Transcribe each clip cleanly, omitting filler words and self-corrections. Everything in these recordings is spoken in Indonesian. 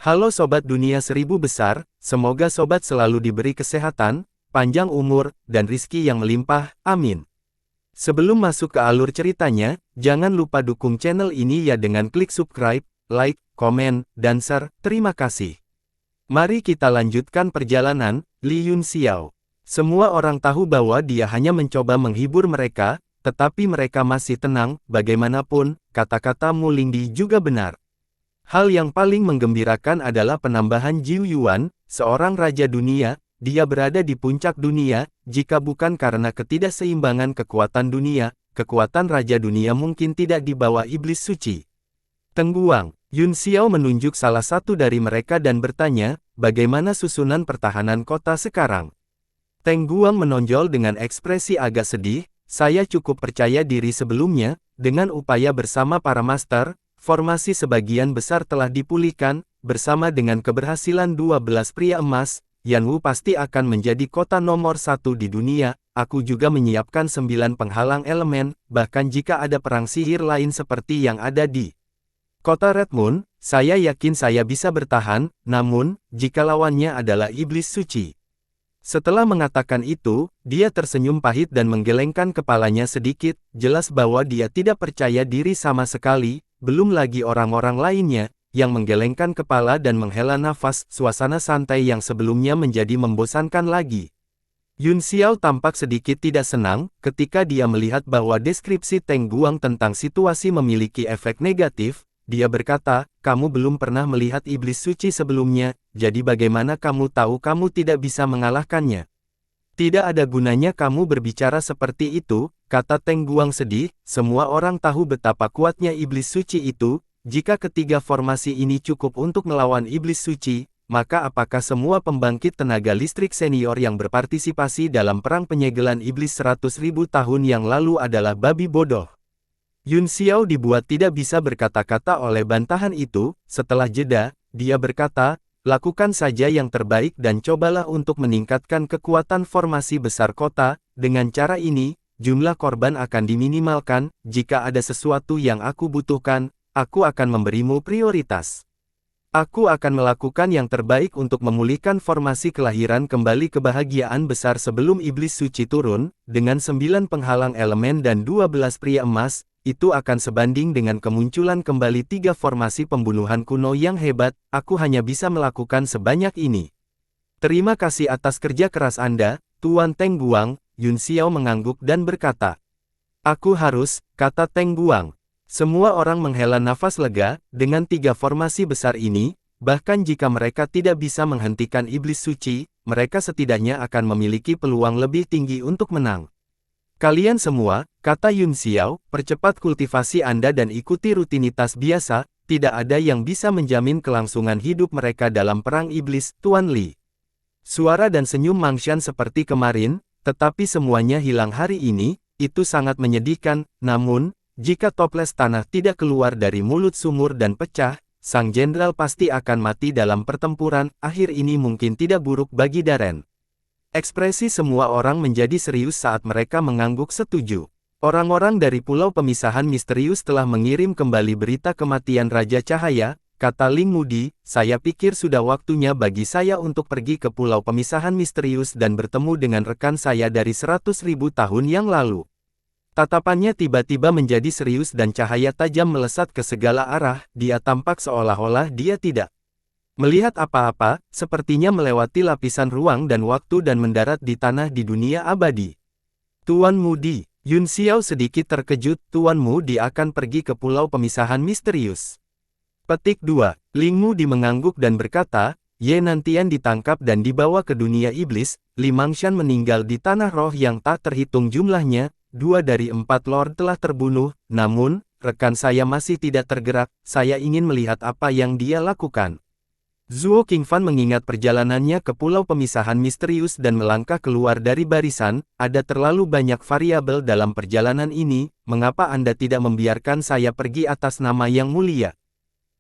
Halo Sobat Dunia Seribu Besar, semoga Sobat selalu diberi kesehatan, panjang umur, dan rizki yang melimpah, amin. Sebelum masuk ke alur ceritanya, jangan lupa dukung channel ini ya dengan klik subscribe, like, komen, dan share, terima kasih. Mari kita lanjutkan perjalanan, Li Yunxiao. Semua orang tahu bahwa dia hanya mencoba menghibur mereka, tetapi mereka masih tenang, bagaimanapun, kata-kata Mu Lingdi juga benar. Hal yang paling menggembirakan adalah penambahan Jiu Yuan, seorang raja dunia, dia berada di puncak dunia, jika bukan karena ketidakseimbangan kekuatan dunia, kekuatan raja dunia mungkin tidak di bawah iblis suci. Tengguang, Yunxiao menunjuk salah satu dari mereka dan bertanya, bagaimana susunan pertahanan kota sekarang? Tengguang menonjol dengan ekspresi agak sedih, saya cukup percaya diri sebelumnya, dengan upaya bersama para master, formasi sebagian besar telah dipulihkan, bersama dengan keberhasilan 12 pria emas, Yanwu pasti akan menjadi kota nomor 1 di dunia, aku juga menyiapkan 9 penghalang elemen, bahkan jika ada perang sihir lain seperti yang ada di kota Red Moon, saya yakin saya bisa bertahan, namun, jika lawannya adalah iblis suci. Setelah mengatakan itu, dia tersenyum pahit dan menggelengkan kepalanya sedikit, jelas bahwa dia tidak percaya diri sama sekali, belum lagi orang-orang lainnya, yang menggelengkan kepala dan menghela nafas, suasana santai yang sebelumnya menjadi membosankan lagi. Yunxiao tampak sedikit tidak senang, ketika dia melihat bahwa deskripsi Tengguang tentang situasi memiliki efek negatif, dia berkata, kamu belum pernah melihat iblis suci sebelumnya, jadi bagaimana kamu tahu kamu tidak bisa mengalahkannya? Tidak ada gunanya kamu berbicara seperti itu, kata Tengguang sedih, semua orang tahu betapa kuatnya iblis suci itu, jika ketiga formasi ini cukup untuk melawan iblis suci, maka apakah semua pembangkit tenaga listrik senior yang berpartisipasi dalam perang penyegelan iblis 100.000 tahun yang lalu adalah babi bodoh? Yunxiao dibuat tidak bisa berkata-kata oleh bantahan itu, setelah jeda, dia berkata, lakukan saja yang terbaik dan cobalah untuk meningkatkan kekuatan formasi besar kota, dengan cara ini, jumlah korban akan diminimalkan, jika ada sesuatu yang aku butuhkan, aku akan memberimu prioritas. Aku akan melakukan yang terbaik untuk memulihkan formasi kelahiran kembali kebahagiaan besar sebelum iblis suci turun, dengan 9 penghalang elemen dan 12 pria emas, itu akan sebanding dengan kemunculan kembali 3 formasi pembunuhan kuno yang hebat, aku hanya bisa melakukan sebanyak ini. Terima kasih atas kerja keras Anda, Tuan Tengguang, Yunxiao mengangguk dan berkata. Aku harus, kata Tengguang. Semua orang menghela nafas lega, dengan 3 formasi besar ini, bahkan jika mereka tidak bisa menghentikan iblis suci, mereka setidaknya akan memiliki peluang lebih tinggi untuk menang. Kalian semua, kata Yunxiao, percepat kultivasi Anda dan ikuti rutinitas biasa, tidak ada yang bisa menjamin kelangsungan hidup mereka dalam perang iblis, Tuan Li. Suara dan senyum Mangshan seperti kemarin, tetapi semuanya hilang hari ini, itu sangat menyedihkan, namun, jika toples tanah tidak keluar dari mulut sumur dan pecah, sang jenderal pasti akan mati dalam pertempuran, akhir ini mungkin tidak buruk bagi Darren. Ekspresi semua orang menjadi serius saat mereka mengangguk setuju. Orang-orang dari Pulau Pemisahan Misterius telah mengirim kembali berita kematian Raja Cahaya, kata Ling Mudi, saya pikir sudah waktunya bagi saya untuk pergi ke Pulau Pemisahan Misterius dan bertemu dengan rekan saya dari 100.000 tahun yang lalu. Tatapannya tiba-tiba menjadi serius dan cahaya tajam melesat ke segala arah, dia tampak seolah-olah dia tidak melihat apa-apa, sepertinya melewati lapisan ruang dan waktu dan mendarat di tanah di dunia abadi. Tuan Mudi, Yunxiao sedikit terkejut, Tuan Mudi akan pergi ke Pulau Pemisahan Misterius. Petik 2, Ling Mudi mengangguk dan berkata, Ye Nantian ditangkap dan dibawa ke dunia iblis, Li Mangshan meninggal di tanah roh yang tak terhitung jumlahnya, 2 dari 4 lord telah terbunuh, namun, rekan saya masih tidak tergerak, saya ingin melihat apa yang dia lakukan. Zhuo Qingfan mengingat perjalanannya ke Pulau Pemisahan Misterius dan melangkah keluar dari barisan, ada terlalu banyak variabel dalam perjalanan ini, mengapa Anda tidak membiarkan saya pergi atas nama yang mulia?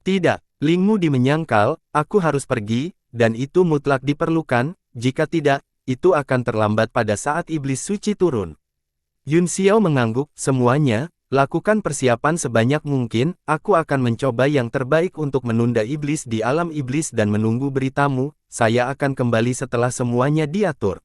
Tidak, Ling Mudi menyangkal, aku harus pergi, dan itu mutlak diperlukan, jika tidak, itu akan terlambat pada saat iblis suci turun. Yunxiao mengangguk, semuanya, lakukan persiapan sebanyak mungkin, aku akan mencoba yang terbaik untuk menunda iblis di alam iblis dan menunggu beritamu, saya akan kembali setelah semuanya diatur.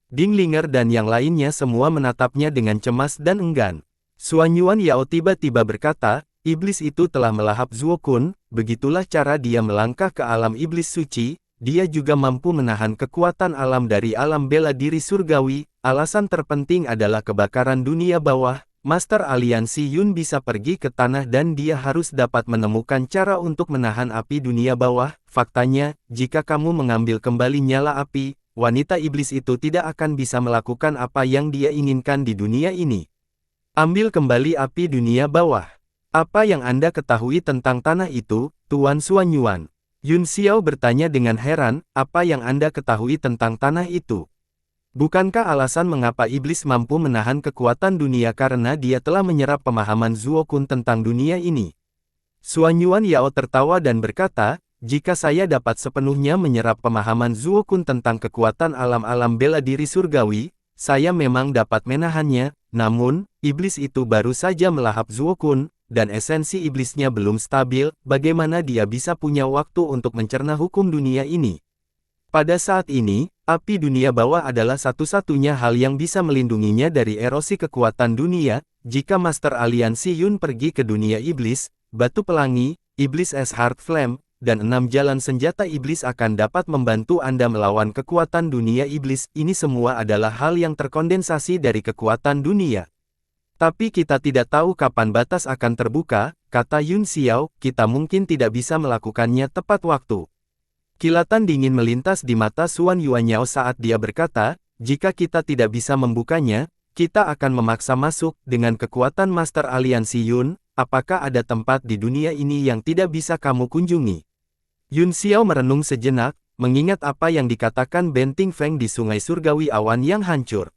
Dinglinger dan yang lainnya semua menatapnya dengan cemas dan enggan. Xuanyuan Yao tiba-tiba berkata, iblis itu telah melahap Zuokun, begitulah cara dia melangkah ke alam iblis suci, dia juga mampu menahan kekuatan alam dari alam bela diri surgawi, alasan terpenting adalah kebakaran dunia bawah. Master Aliansi Yun bisa pergi ke tanah dan dia harus dapat menemukan cara untuk menahan api dunia bawah. Faktanya, jika kamu mengambil kembali nyala api, wanita iblis itu tidak akan bisa melakukan apa yang dia inginkan di dunia ini. Ambil kembali api dunia bawah. Apa yang Anda ketahui tentang tanah itu, Tuan Xuanyuan? Yun Xiao bertanya dengan heran, apa yang Anda ketahui tentang tanah itu? Bukankah alasan mengapa iblis mampu menahan kekuatan dunia karena dia telah menyerap pemahaman Zuokun tentang dunia ini? Xuanyuan Yao tertawa dan berkata, jika saya dapat sepenuhnya menyerap pemahaman Zuokun tentang kekuatan alam-alam bela diri surgawi, saya memang dapat menahannya, namun, iblis itu baru saja melahap Zuokun, dan esensi iblisnya belum stabil, bagaimana dia bisa punya waktu untuk mencerna hukum dunia ini? Pada saat ini, api dunia bawah adalah satu-satunya hal yang bisa melindunginya dari erosi kekuatan dunia. Jika Master Aliansi Yun pergi ke dunia iblis, batu pelangi, iblis es Heart Flame, dan 6 jalan senjata iblis akan dapat membantu Anda melawan kekuatan dunia iblis. Ini semua adalah hal yang terkondensasi dari kekuatan dunia. Tapi kita tidak tahu kapan batas akan terbuka, kata Yun Xiao, kita mungkin tidak bisa melakukannya tepat waktu. Kilatan dingin melintas di mata Xuanyuan Yao saat dia berkata, jika kita tidak bisa membukanya, kita akan memaksa masuk. Dengan kekuatan Master Aliansi Yun, apakah ada tempat di dunia ini yang tidak bisa kamu kunjungi? Yun Xiao merenung sejenak, mengingat apa yang dikatakan Benting Feng di Sungai Surgawi Awan yang hancur.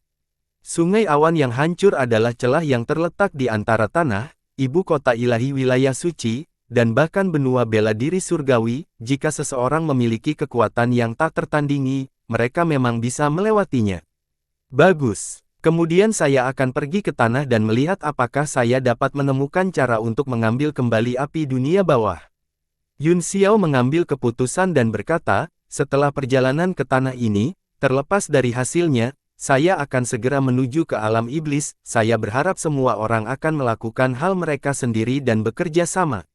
Sungai Awan yang hancur adalah celah yang terletak di antara tanah, ibu kota ilahi wilayah suci, dan bahkan benua bela diri surgawi. Jika seseorang memiliki kekuatan yang tak tertandingi, mereka memang bisa melewatinya. Bagus. Kemudian saya akan pergi ke tanah dan melihat apakah saya dapat menemukan cara untuk mengambil kembali api dunia bawah. Yun Xiao mengambil keputusan dan berkata, setelah perjalanan ke tanah ini, terlepas dari hasilnya, saya akan segera menuju ke alam iblis. Saya berharap semua orang akan melakukan hal mereka sendiri dan bekerja sama.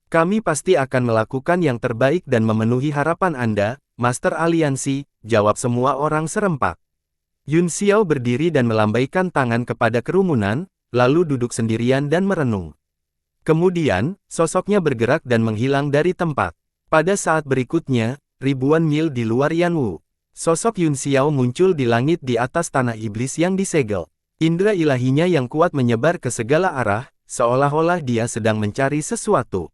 Kami pasti akan melakukan yang terbaik dan memenuhi harapan Anda, Master Aliansi, jawab semua orang serempak. Yun Xiao berdiri dan melambaikan tangan kepada kerumunan, lalu duduk sendirian dan merenung. Kemudian, sosoknya bergerak dan menghilang dari tempat. Pada saat berikutnya, ribuan mil di luar Yanwu, sosok Yun Xiao muncul di langit di atas tanah iblis yang disegel. Indra ilahinya yang kuat menyebar ke segala arah, seolah-olah dia sedang mencari sesuatu.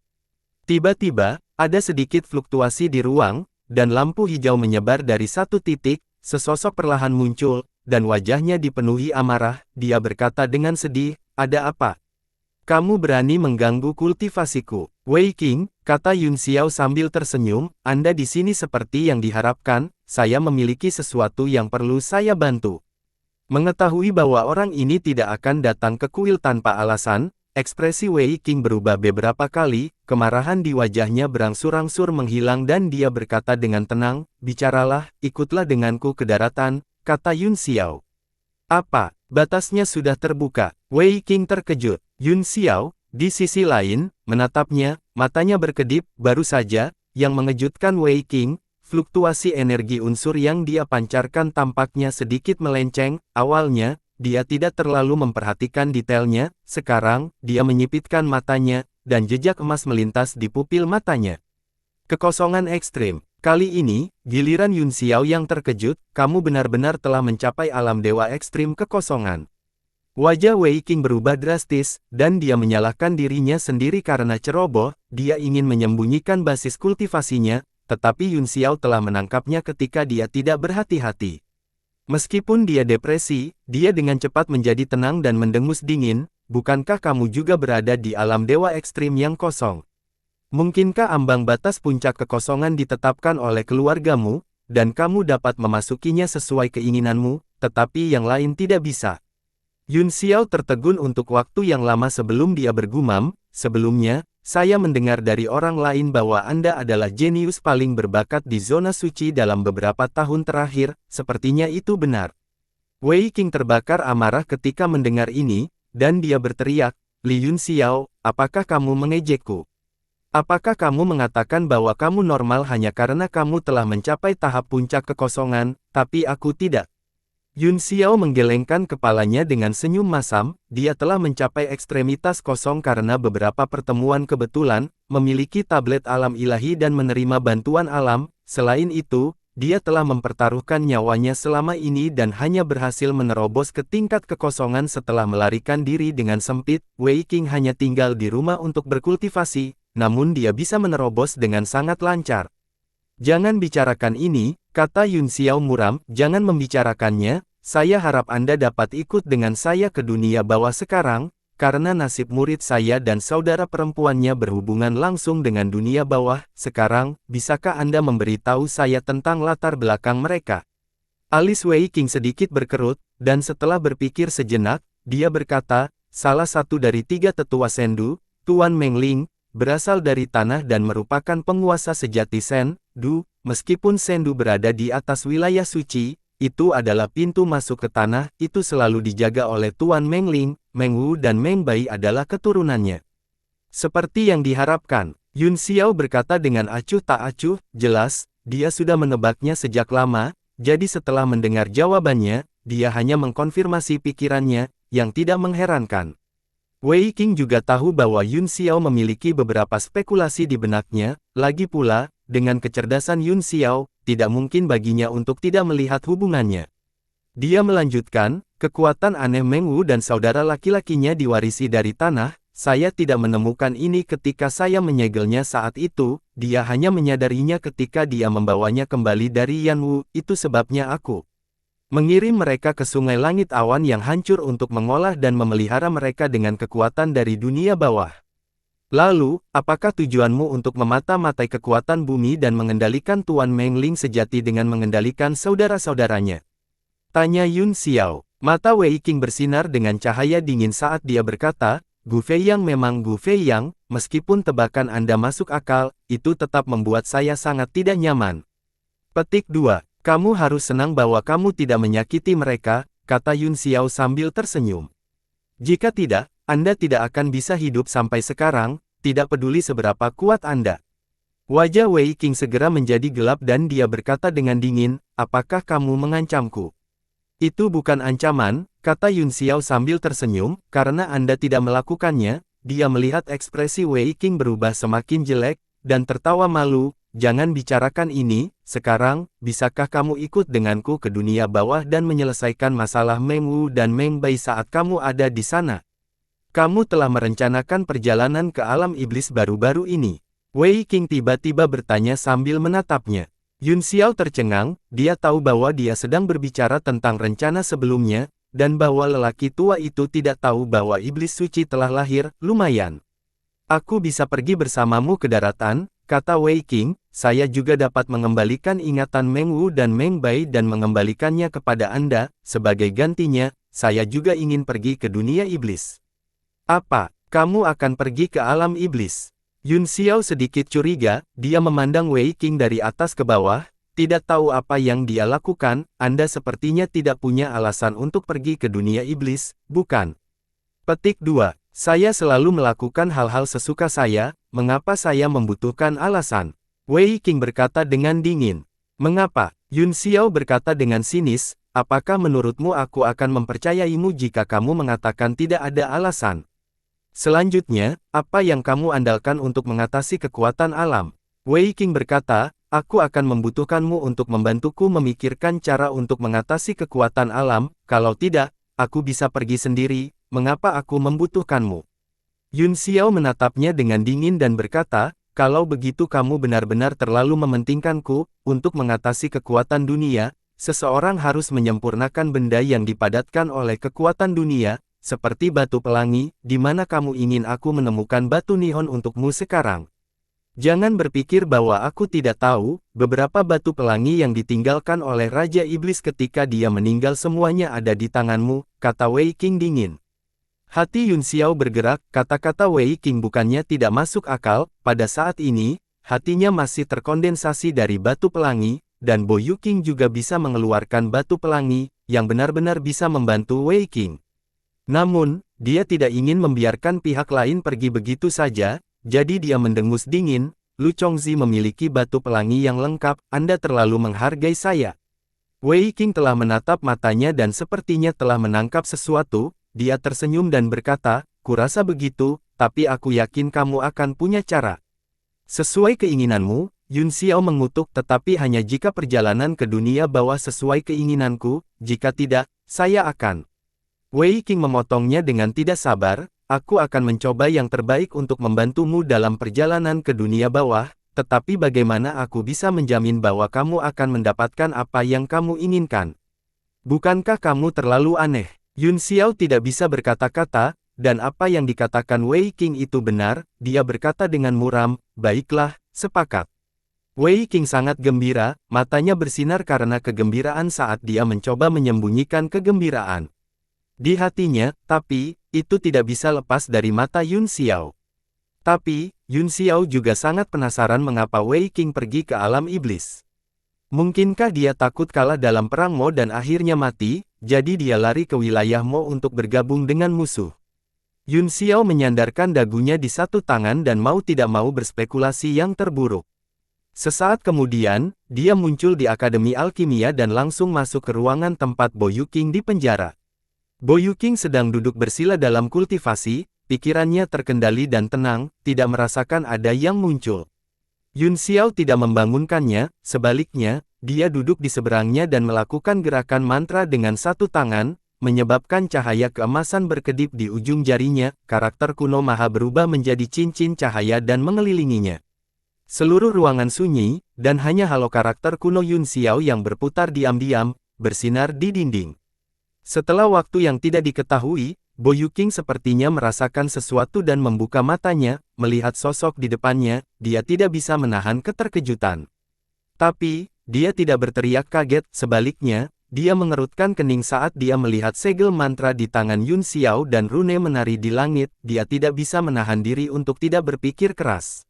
Tiba-tiba, ada sedikit fluktuasi di ruang, dan lampu hijau menyebar dari satu titik. Sesosok perlahan muncul, dan wajahnya dipenuhi amarah. Dia berkata dengan sedih, ada apa? Kamu berani mengganggu kultivasiku. Wei Qing, kata Yun Xiao sambil tersenyum, Anda di sini seperti yang diharapkan, saya memiliki sesuatu yang perlu saya bantu. Mengetahui bahwa orang ini tidak akan datang ke kuil tanpa alasan, ekspresi Wei Qing berubah beberapa kali, kemarahan di wajahnya berangsur-angsur menghilang dan dia berkata dengan tenang, bicaralah, ikutlah denganku ke daratan, kata Yun Xiao. Apa? Batasnya sudah terbuka. Wei Qing terkejut. Yun Xiao, di sisi lain, menatapnya, matanya berkedip. Baru saja, yang mengejutkan Wei Qing, fluktuasi energi unsur yang dia pancarkan tampaknya sedikit melenceng. Awalnya, dia tidak terlalu memperhatikan detailnya. Sekarang, dia menyipitkan matanya, dan jejak emas melintas di pupil matanya. Kekosongan ekstrim. Kali ini, giliran Yun Xiao yang terkejut, kamu benar-benar telah mencapai alam dewa ekstrim kekosongan. Wajah Wei Qing berubah drastis, dan dia menyalahkan dirinya sendiri karena ceroboh. Dia ingin menyembunyikan basis kultivasinya, tetapi Yun Xiao telah menangkapnya ketika dia tidak berhati-hati. Meskipun dia depresi, dia dengan cepat menjadi tenang dan mendengus dingin. Bukankah kamu juga berada di alam dewa ekstrim yang kosong? Mungkinkah ambang batas puncak kekosongan ditetapkan oleh keluargamu, dan kamu dapat memasukinya sesuai keinginanmu, tetapi yang lain tidak bisa? Yun Xiao tertegun untuk waktu yang lama sebelum dia bergumam, sebelumnya, saya mendengar dari orang lain bahwa Anda adalah jenius paling berbakat di zona suci dalam beberapa tahun terakhir, sepertinya itu benar. Wei Qing terbakar amarah ketika mendengar ini, dan dia berteriak, Li Yun Xiao, apakah kamu mengejekku? Apakah kamu mengatakan bahwa kamu normal hanya karena kamu telah mencapai tahap puncak kekosongan, tapi aku tidak? Yun Xiao menggelengkan kepalanya dengan senyum masam, dia telah mencapai ekstremitas kosong karena beberapa pertemuan kebetulan, memiliki tablet alam ilahi dan menerima bantuan alam, selain itu, dia telah mempertaruhkan nyawanya selama ini dan hanya berhasil menerobos ke tingkat kekosongan setelah melarikan diri dengan sempit. Wei Qing hanya tinggal di rumah untuk berkultivasi, namun dia bisa menerobos dengan sangat lancar. Jangan bicarakan ini, kata Yun Xiao muram, jangan membicarakannya, saya harap Anda dapat ikut dengan saya ke dunia bawah sekarang, karena nasib murid saya dan saudara perempuannya berhubungan langsung dengan dunia bawah. Sekarang, bisakah Anda memberitahu saya tentang latar belakang mereka? Alis Wei Qing sedikit berkerut, dan setelah berpikir sejenak, dia berkata, salah satu dari 3 tetua Sendu, Tuan Mengling, berasal dari tanah dan merupakan penguasa sejati Sendu. Meskipun Sendu berada di atas wilayah suci, itu adalah pintu masuk ke tanah, itu selalu dijaga oleh Tuan Mengling. Meng Wu dan Meng Bai adalah keturunannya. Seperti yang diharapkan, Yun Xiao berkata dengan acuh tak acuh, jelas, dia sudah menebaknya sejak lama, jadi setelah mendengar jawabannya, dia hanya mengkonfirmasi pikirannya, yang tidak mengherankan. Wei Qing juga tahu bahwa Yun Xiao memiliki beberapa spekulasi di benaknya, lagi pula, dengan kecerdasan Yun Xiao, tidak mungkin baginya untuk tidak melihat hubungannya. Dia melanjutkan, kekuatan aneh Meng Wu dan saudara laki-lakinya diwarisi dari tanah, saya tidak menemukan ini ketika saya menyegelnya saat itu, dia hanya menyadarinya ketika dia membawanya kembali dari Yan Wu, itu sebabnya aku mengirim mereka ke sungai langit awan yang hancur untuk mengolah dan memelihara mereka dengan kekuatan dari dunia bawah. Lalu, apakah tujuanmu untuk memata-matai kekuatan bumi dan mengendalikan Tuan Mengling sejati dengan mengendalikan saudara-saudaranya? Tanya Yun Xiao. Mata Wei Qing bersinar dengan cahaya dingin saat dia berkata, Gu Feiyang memang Gu Feiyang, meskipun tebakan Anda masuk akal, itu tetap membuat saya sangat tidak nyaman. Petik 2. Kamu harus senang bahwa kamu tidak menyakiti mereka, kata Yun Xiao sambil tersenyum. Jika tidak, Anda tidak akan bisa hidup sampai sekarang, tidak peduli seberapa kuat Anda. Wajah Wei Qing segera menjadi gelap dan dia berkata dengan dingin, apakah kamu mengancamku? Itu bukan ancaman, kata Yun Xiao sambil tersenyum, karena Anda tidak melakukannya. Dia melihat ekspresi Wei Qing berubah semakin jelek, dan tertawa malu. Jangan bicarakan ini, sekarang, bisakah kamu ikut denganku ke dunia bawah dan menyelesaikan masalah Meng Wu dan Meng Bai saat kamu ada di sana? Kamu telah merencanakan perjalanan ke alam iblis baru-baru ini. Wei Qing tiba-tiba bertanya sambil menatapnya. Yun Xiao tercengang, dia tahu bahwa dia sedang berbicara tentang rencana sebelumnya, dan bahwa lelaki tua itu tidak tahu bahwa iblis suci telah lahir. Lumayan. Aku bisa pergi bersamamu ke daratan, kata Wei Qing, saya juga dapat mengembalikan ingatan Meng Wu dan Meng Bai dan mengembalikannya kepada Anda, sebagai gantinya, saya juga ingin pergi ke dunia iblis. Apa, kamu akan pergi ke alam iblis? Yun Xiao sedikit curiga, dia memandang Wei Qing dari atas ke bawah, tidak tahu apa yang dia lakukan, Anda sepertinya tidak punya alasan untuk pergi ke dunia iblis, bukan? Petik 2. Saya selalu melakukan hal-hal sesuka saya, mengapa saya membutuhkan alasan? Wei Qing berkata dengan dingin. Mengapa? Yun Xiao berkata dengan sinis, apakah menurutmu aku akan mempercayaimu jika kamu mengatakan tidak ada alasan? Selanjutnya, apa yang kamu andalkan untuk mengatasi kekuatan alam? Wei Qing berkata, aku akan membutuhkanmu untuk membantuku memikirkan cara untuk mengatasi kekuatan alam, kalau tidak, aku bisa pergi sendiri, mengapa aku membutuhkanmu? Yun Xiao menatapnya dengan dingin dan berkata, kalau begitu kamu benar-benar terlalu mementingkanku, untuk mengatasi kekuatan dunia, seseorang harus menyempurnakan benda yang dipadatkan oleh kekuatan dunia, seperti batu pelangi, di mana kamu ingin aku menemukan batu nihon untukmu sekarang. Jangan berpikir bahwa aku tidak tahu, beberapa batu pelangi yang ditinggalkan oleh Raja Iblis ketika dia meninggal semuanya ada di tanganmu, kata Wei Qing dingin. Hati Yun Xiao bergerak, kata-kata Wei Qing bukannya tidak masuk akal, pada saat ini, hatinya masih terkondensasi dari batu pelangi, dan Bo Yu Qing juga bisa mengeluarkan batu pelangi, yang benar-benar bisa membantu Wei Qing. Namun, dia tidak ingin membiarkan pihak lain pergi begitu saja, jadi dia mendengus dingin, Lu Chongzi memiliki batu pelangi yang lengkap, Anda terlalu menghargai saya. Wei Qing telah menatap matanya dan sepertinya telah menangkap sesuatu, dia tersenyum dan berkata, kurasa begitu, tapi aku yakin kamu akan punya cara. Sesuai keinginanmu, Yun Xiao mengutuk tetapi hanya jika perjalanan ke dunia bawah sesuai keinginanku, jika tidak, saya akan. Wei Qing memotongnya dengan tidak sabar, aku akan mencoba yang terbaik untuk membantumu dalam perjalanan ke dunia bawah, tetapi bagaimana aku bisa menjamin bahwa kamu akan mendapatkan apa yang kamu inginkan? Bukankah kamu terlalu aneh? Yun Xiao tidak bisa berkata-kata, dan apa yang dikatakan Wei Qing itu benar, dia berkata dengan muram, baiklah, sepakat. Wei Qing sangat gembira, matanya bersinar karena kegembiraan saat dia mencoba menyembunyikan kegembiraan di hatinya, tapi, itu tidak bisa lepas dari mata Yun Xiao. Tapi, Yun Xiao juga sangat penasaran mengapa Wei Qing pergi ke alam iblis. Mungkinkah dia takut kalah dalam perang Mo dan akhirnya mati, jadi dia lari ke wilayah Mo untuk bergabung dengan musuh. Yun Xiao menyandarkan dagunya di satu tangan dan mau tidak mau berspekulasi yang terburuk. Sesaat kemudian, dia muncul di Akademi Alkimia dan langsung masuk ke ruangan tempat Bo Yu Qing di penjara. Bo Yu Qing sedang duduk bersila dalam kultivasi, pikirannya terkendali dan tenang, tidak merasakan ada yang muncul. Yun Xiao tidak membangunkannya, sebaliknya, dia duduk di seberangnya dan melakukan gerakan mantra dengan satu tangan, menyebabkan cahaya keemasan berkedip di ujung jarinya, karakter kuno maha berubah menjadi cincin cahaya dan mengelilinginya. Seluruh ruangan sunyi, dan hanya halo karakter kuno Yun Xiao yang berputar diam-diam, bersinar di dinding. Setelah waktu yang tidak diketahui, Bo Yu Qing sepertinya merasakan sesuatu dan membuka matanya, melihat sosok di depannya, dia tidak bisa menahan keterkejutan. Tapi, dia tidak berteriak kaget, sebaliknya, dia mengerutkan kening saat dia melihat segel mantra di tangan Yun Xiao dan rune menari di langit, dia tidak bisa menahan diri untuk tidak berpikir keras.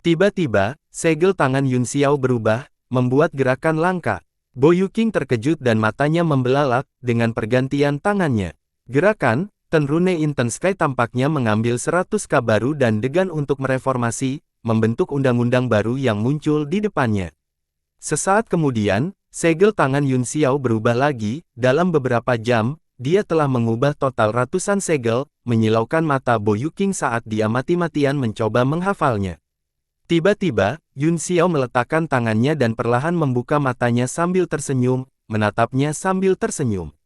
Tiba-tiba, segel tangan Yun Xiao berubah, membuat gerakan langka. Bo Yu Qing terkejut dan matanya membelalak, dengan pergantian tangannya. Gerakan, Ten Rune Intense Sky tampaknya mengambil 100K baru dan degan untuk mereformasi, membentuk undang-undang baru yang muncul di depannya. Sesaat kemudian, segel tangan Yun Xiao berubah lagi, dalam beberapa jam, dia telah mengubah total ratusan segel, menyilaukan mata Bo Yu Qing saat dia mati-matian mencoba menghafalnya. Tiba-tiba, Yun Xiao meletakkan tangannya dan perlahan membuka matanya sambil tersenyum, menatapnya sambil tersenyum.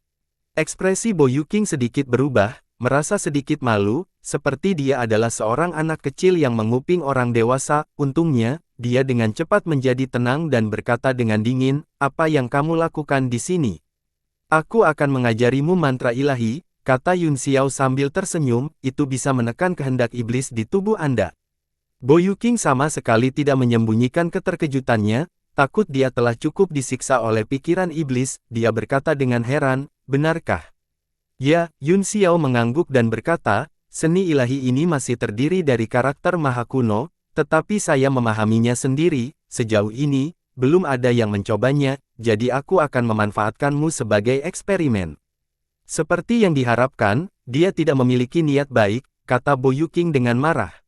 Ekspresi Bo Yu Qing sedikit berubah, merasa sedikit malu, seperti dia adalah seorang anak kecil yang menguping orang dewasa. Untungnya, dia dengan cepat menjadi tenang dan berkata dengan dingin, apa yang kamu lakukan di sini? Aku akan mengajarimu mantra ilahi, kata Yun Xiao sambil tersenyum, itu bisa menekan kehendak iblis di tubuh Anda. Bo Yu Qing sama sekali tidak menyembunyikan keterkejutannya, takut dia telah cukup disiksa oleh pikiran iblis, dia berkata dengan heran, benarkah? Ya, Yun Xiao mengangguk dan berkata, seni ilahi ini masih terdiri dari karakter maha kuno, tetapi saya memahaminya sendiri, sejauh ini, belum ada yang mencobanya, jadi aku akan memanfaatkanmu sebagai eksperimen. Seperti yang diharapkan, dia tidak memiliki niat baik, kata Bo Yu Qing dengan marah.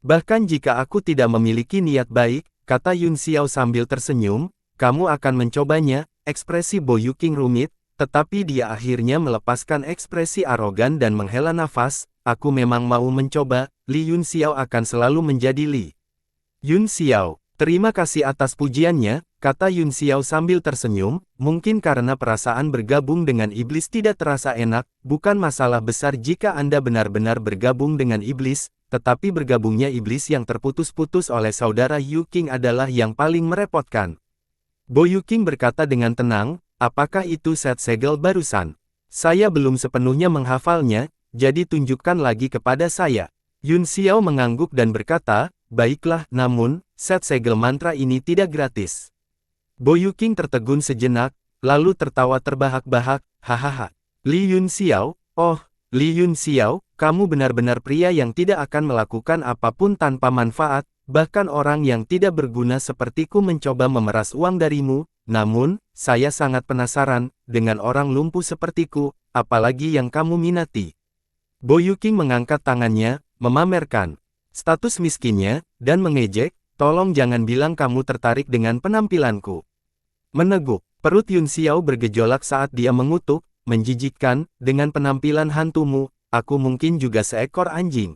Bahkan jika aku tidak memiliki niat baik, kata Yun Xiao sambil tersenyum, kamu akan mencobanya. Ekspresi Bo Yu Qing rumit, tetapi dia akhirnya melepaskan ekspresi arogan dan menghela nafas, aku memang mau mencoba, Li Yun Xiao akan selalu menjadi Li Yun Xiao. Terima kasih atas pujiannya, kata Yun Xiao sambil tersenyum, mungkin karena perasaan bergabung dengan iblis tidak terasa enak, bukan masalah besar jika Anda benar-benar bergabung dengan iblis, tetapi bergabungnya iblis yang terputus-putus oleh saudara Yu Qing adalah yang paling merepotkan. Bo Yu Qing berkata dengan tenang, apakah itu set segel barusan? Saya belum sepenuhnya menghafalnya, jadi tunjukkan lagi kepada saya. Yun Xiao mengangguk dan berkata, baiklah, namun, set segel mantra ini tidak gratis. Bo Yuqing tertegun sejenak, lalu tertawa terbahak-bahak, hahaha. Li Yun Xiao, oh, Li Yun Xiao, kamu benar-benar pria yang tidak akan melakukan apapun tanpa manfaat, bahkan orang yang tidak berguna sepertiku mencoba memeras uang darimu, namun, saya sangat penasaran, dengan orang lumpuh sepertiku, apalagi yang kamu minati. Bo Yuqing mengangkat tangannya, memamerkan status miskinnya, dan mengejek, tolong jangan bilang kamu tertarik dengan penampilanku. Meneguk, perut Yun Xiao bergejolak saat dia mengutuk, menjijikkan, dengan penampilan hantumu, aku mungkin juga seekor anjing.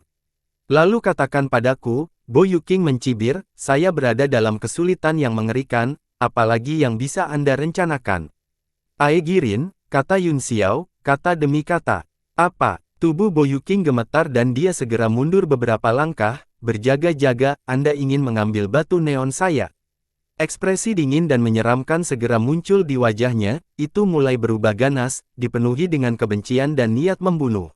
Lalu katakan padaku, Bo Yuqing mencibir, saya berada dalam kesulitan yang mengerikan, apalagi yang bisa Anda rencanakan. Aegirin, kata Yun Xiao, kata demi kata. Apa? Tubuh Bo Yuqing gemetar dan dia segera mundur beberapa langkah, berjaga-jaga, Anda ingin mengambil batu neon saya. Ekspresi dingin dan menyeramkan segera muncul di wajahnya, itu mulai berubah ganas, dipenuhi dengan kebencian dan niat membunuh.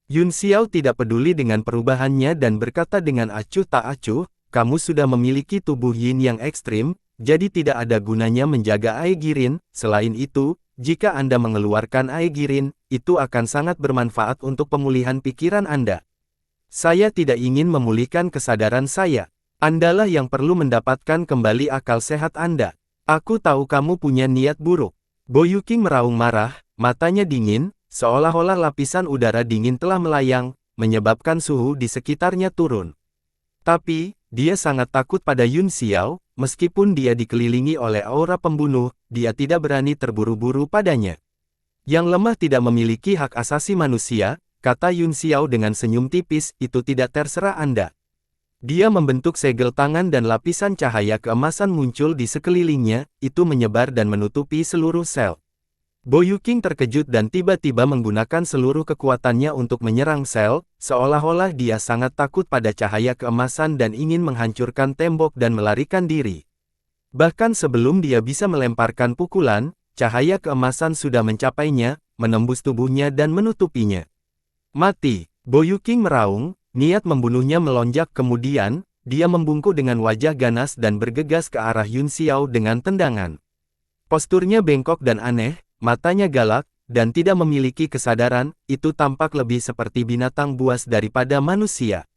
Yun Xiao tidak peduli dengan perubahannya dan berkata dengan acuh tak acuh, kamu sudah memiliki tubuh yin yang ekstrim, jadi tidak ada gunanya menjaga Aegirin, selain itu, jika Anda mengeluarkan Aegirin, itu akan sangat bermanfaat untuk pemulihan pikiran Anda. Saya tidak ingin memulihkan kesadaran saya. Andalah yang perlu mendapatkan kembali akal sehat Anda. Aku tahu kamu punya niat buruk. Bo Yuqing meraung marah, matanya dingin, seolah-olah lapisan udara dingin telah melayang, menyebabkan suhu di sekitarnya turun. Tapi, dia sangat takut pada Yun Xiao, meskipun dia dikelilingi oleh aura pembunuh, dia tidak berani terburu-buru padanya. Yang lemah tidak memiliki hak asasi manusia, kata Yun Xiao dengan senyum tipis, itu tidak terserah Anda. Dia membentuk segel tangan dan lapisan cahaya keemasan muncul di sekelilingnya, itu menyebar dan menutupi seluruh sel. Bo Yuqing terkejut dan tiba-tiba menggunakan seluruh kekuatannya untuk menyerang sel, seolah-olah dia sangat takut pada cahaya keemasan dan ingin menghancurkan tembok dan melarikan diri. Bahkan sebelum dia bisa melemparkan pukulan, cahaya keemasan sudah mencapainya, menembus tubuhnya dan menutupinya. Mati, Bo Yuqing meraung. Niat membunuhnya melonjak kemudian, dia membungkuk dengan wajah ganas dan bergegas ke arah Yun Xiao dengan tendangan. Posturnya bengkok dan aneh, matanya galak, dan tidak memiliki kesadaran, itu tampak lebih seperti binatang buas daripada manusia.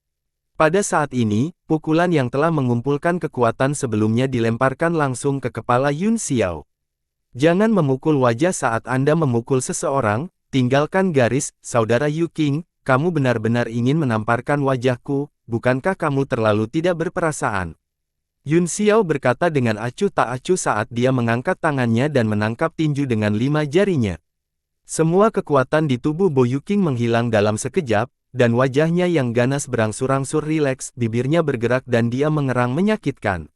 Pada saat ini, pukulan yang telah mengumpulkan kekuatan sebelumnya dilemparkan langsung ke kepala Yun Xiao. Jangan memukul wajah saat Anda memukul seseorang, tinggalkan garis, Saudara Yuqing. Kamu benar-benar ingin menamparkan wajahku, bukankah kamu terlalu tidak berperasaan? Yun Xiao berkata dengan acuh tak acuh saat dia mengangkat tangannya dan menangkap tinju dengan 5 jarinya. Semua kekuatan di tubuh Bo Yuqing menghilang dalam sekejap, dan wajahnya yang ganas berangsur-angsur rileks, bibirnya bergerak dan dia mengerang menyakitkan.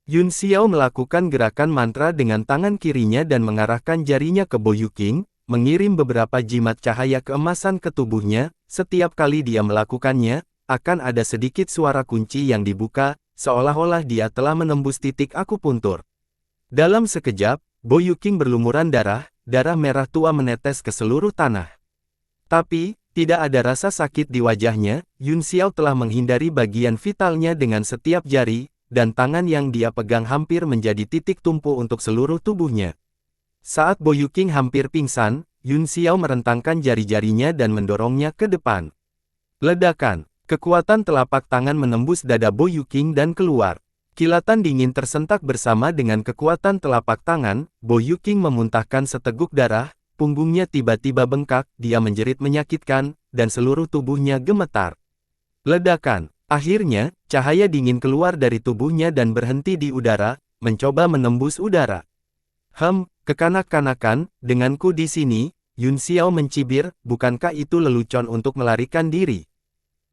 Yun Xiao melakukan gerakan mantra dengan tangan kirinya dan mengarahkan jarinya ke Bo Yuqing, mengirim beberapa jimat cahaya keemasan ke tubuhnya. Setiap kali dia melakukannya, akan ada sedikit suara kunci yang dibuka, seolah-olah dia telah menembus titik akupuntur. Dalam sekejap, Bo Yuqing berlumuran darah merah tua menetes ke seluruh tanah. Tapi, tidak ada rasa sakit di wajahnya, Yun Xiao telah menghindari bagian vitalnya dengan setiap jari, dan tangan yang dia pegang hampir menjadi titik tumpu untuk seluruh tubuhnya. Saat Bo Yuqing hampir pingsan, Yun Xiao merentangkan jari-jarinya dan mendorongnya ke depan. Ledakan, kekuatan telapak tangan menembus dada Bo Yuqing dan keluar. Kilatan dingin tersentak bersama dengan kekuatan telapak tangan, Bo Yuqing memuntahkan seteguk darah, punggungnya tiba-tiba bengkak, dia menjerit menyakitkan, dan seluruh tubuhnya gemetar. Ledakan, akhirnya, cahaya dingin keluar dari tubuhnya dan berhenti di udara, mencoba menembus udara. Kekanak-kanakan, denganku di sini, Yun Xiao mencibir, bukankah itu lelucon untuk melarikan diri?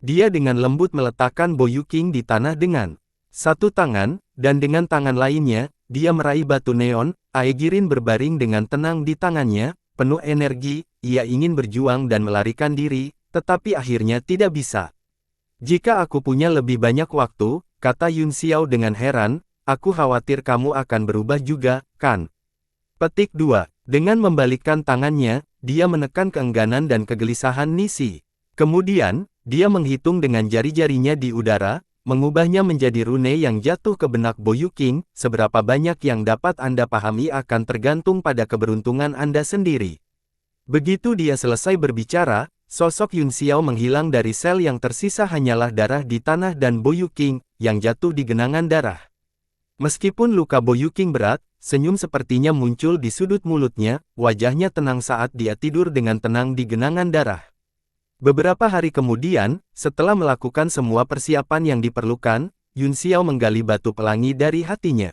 Dia dengan lembut meletakkan Bo Yuqing di tanah dengan satu tangan, dan dengan tangan lainnya, dia meraih batu neon, Aegirin berbaring dengan tenang di tangannya, penuh energi, ia ingin berjuang dan melarikan diri, tetapi akhirnya tidak bisa. Jika aku punya lebih banyak waktu, kata Yun Xiao dengan heran, aku khawatir kamu akan berubah juga, kan? Petik 2. Dengan membalikkan tangannya, dia menekan keengganan dan kegelisahan Nisi. Kemudian, dia menghitung dengan jari-jarinya di udara, mengubahnya menjadi rune yang jatuh ke benak Boyuking. Seberapa banyak yang dapat Anda pahami akan tergantung pada keberuntungan Anda sendiri. Begitu dia selesai berbicara, sosok Yun Xiao menghilang dari sel yang tersisa hanyalah darah di tanah dan Boyuking, yang jatuh di genangan darah. Meskipun luka Boyuking berat, senyum sepertinya muncul di sudut mulutnya, wajahnya tenang saat dia tidur dengan tenang di genangan darah. Beberapa hari kemudian, setelah melakukan semua persiapan yang diperlukan, Yun Xiao menggali batu pelangi dari hatinya.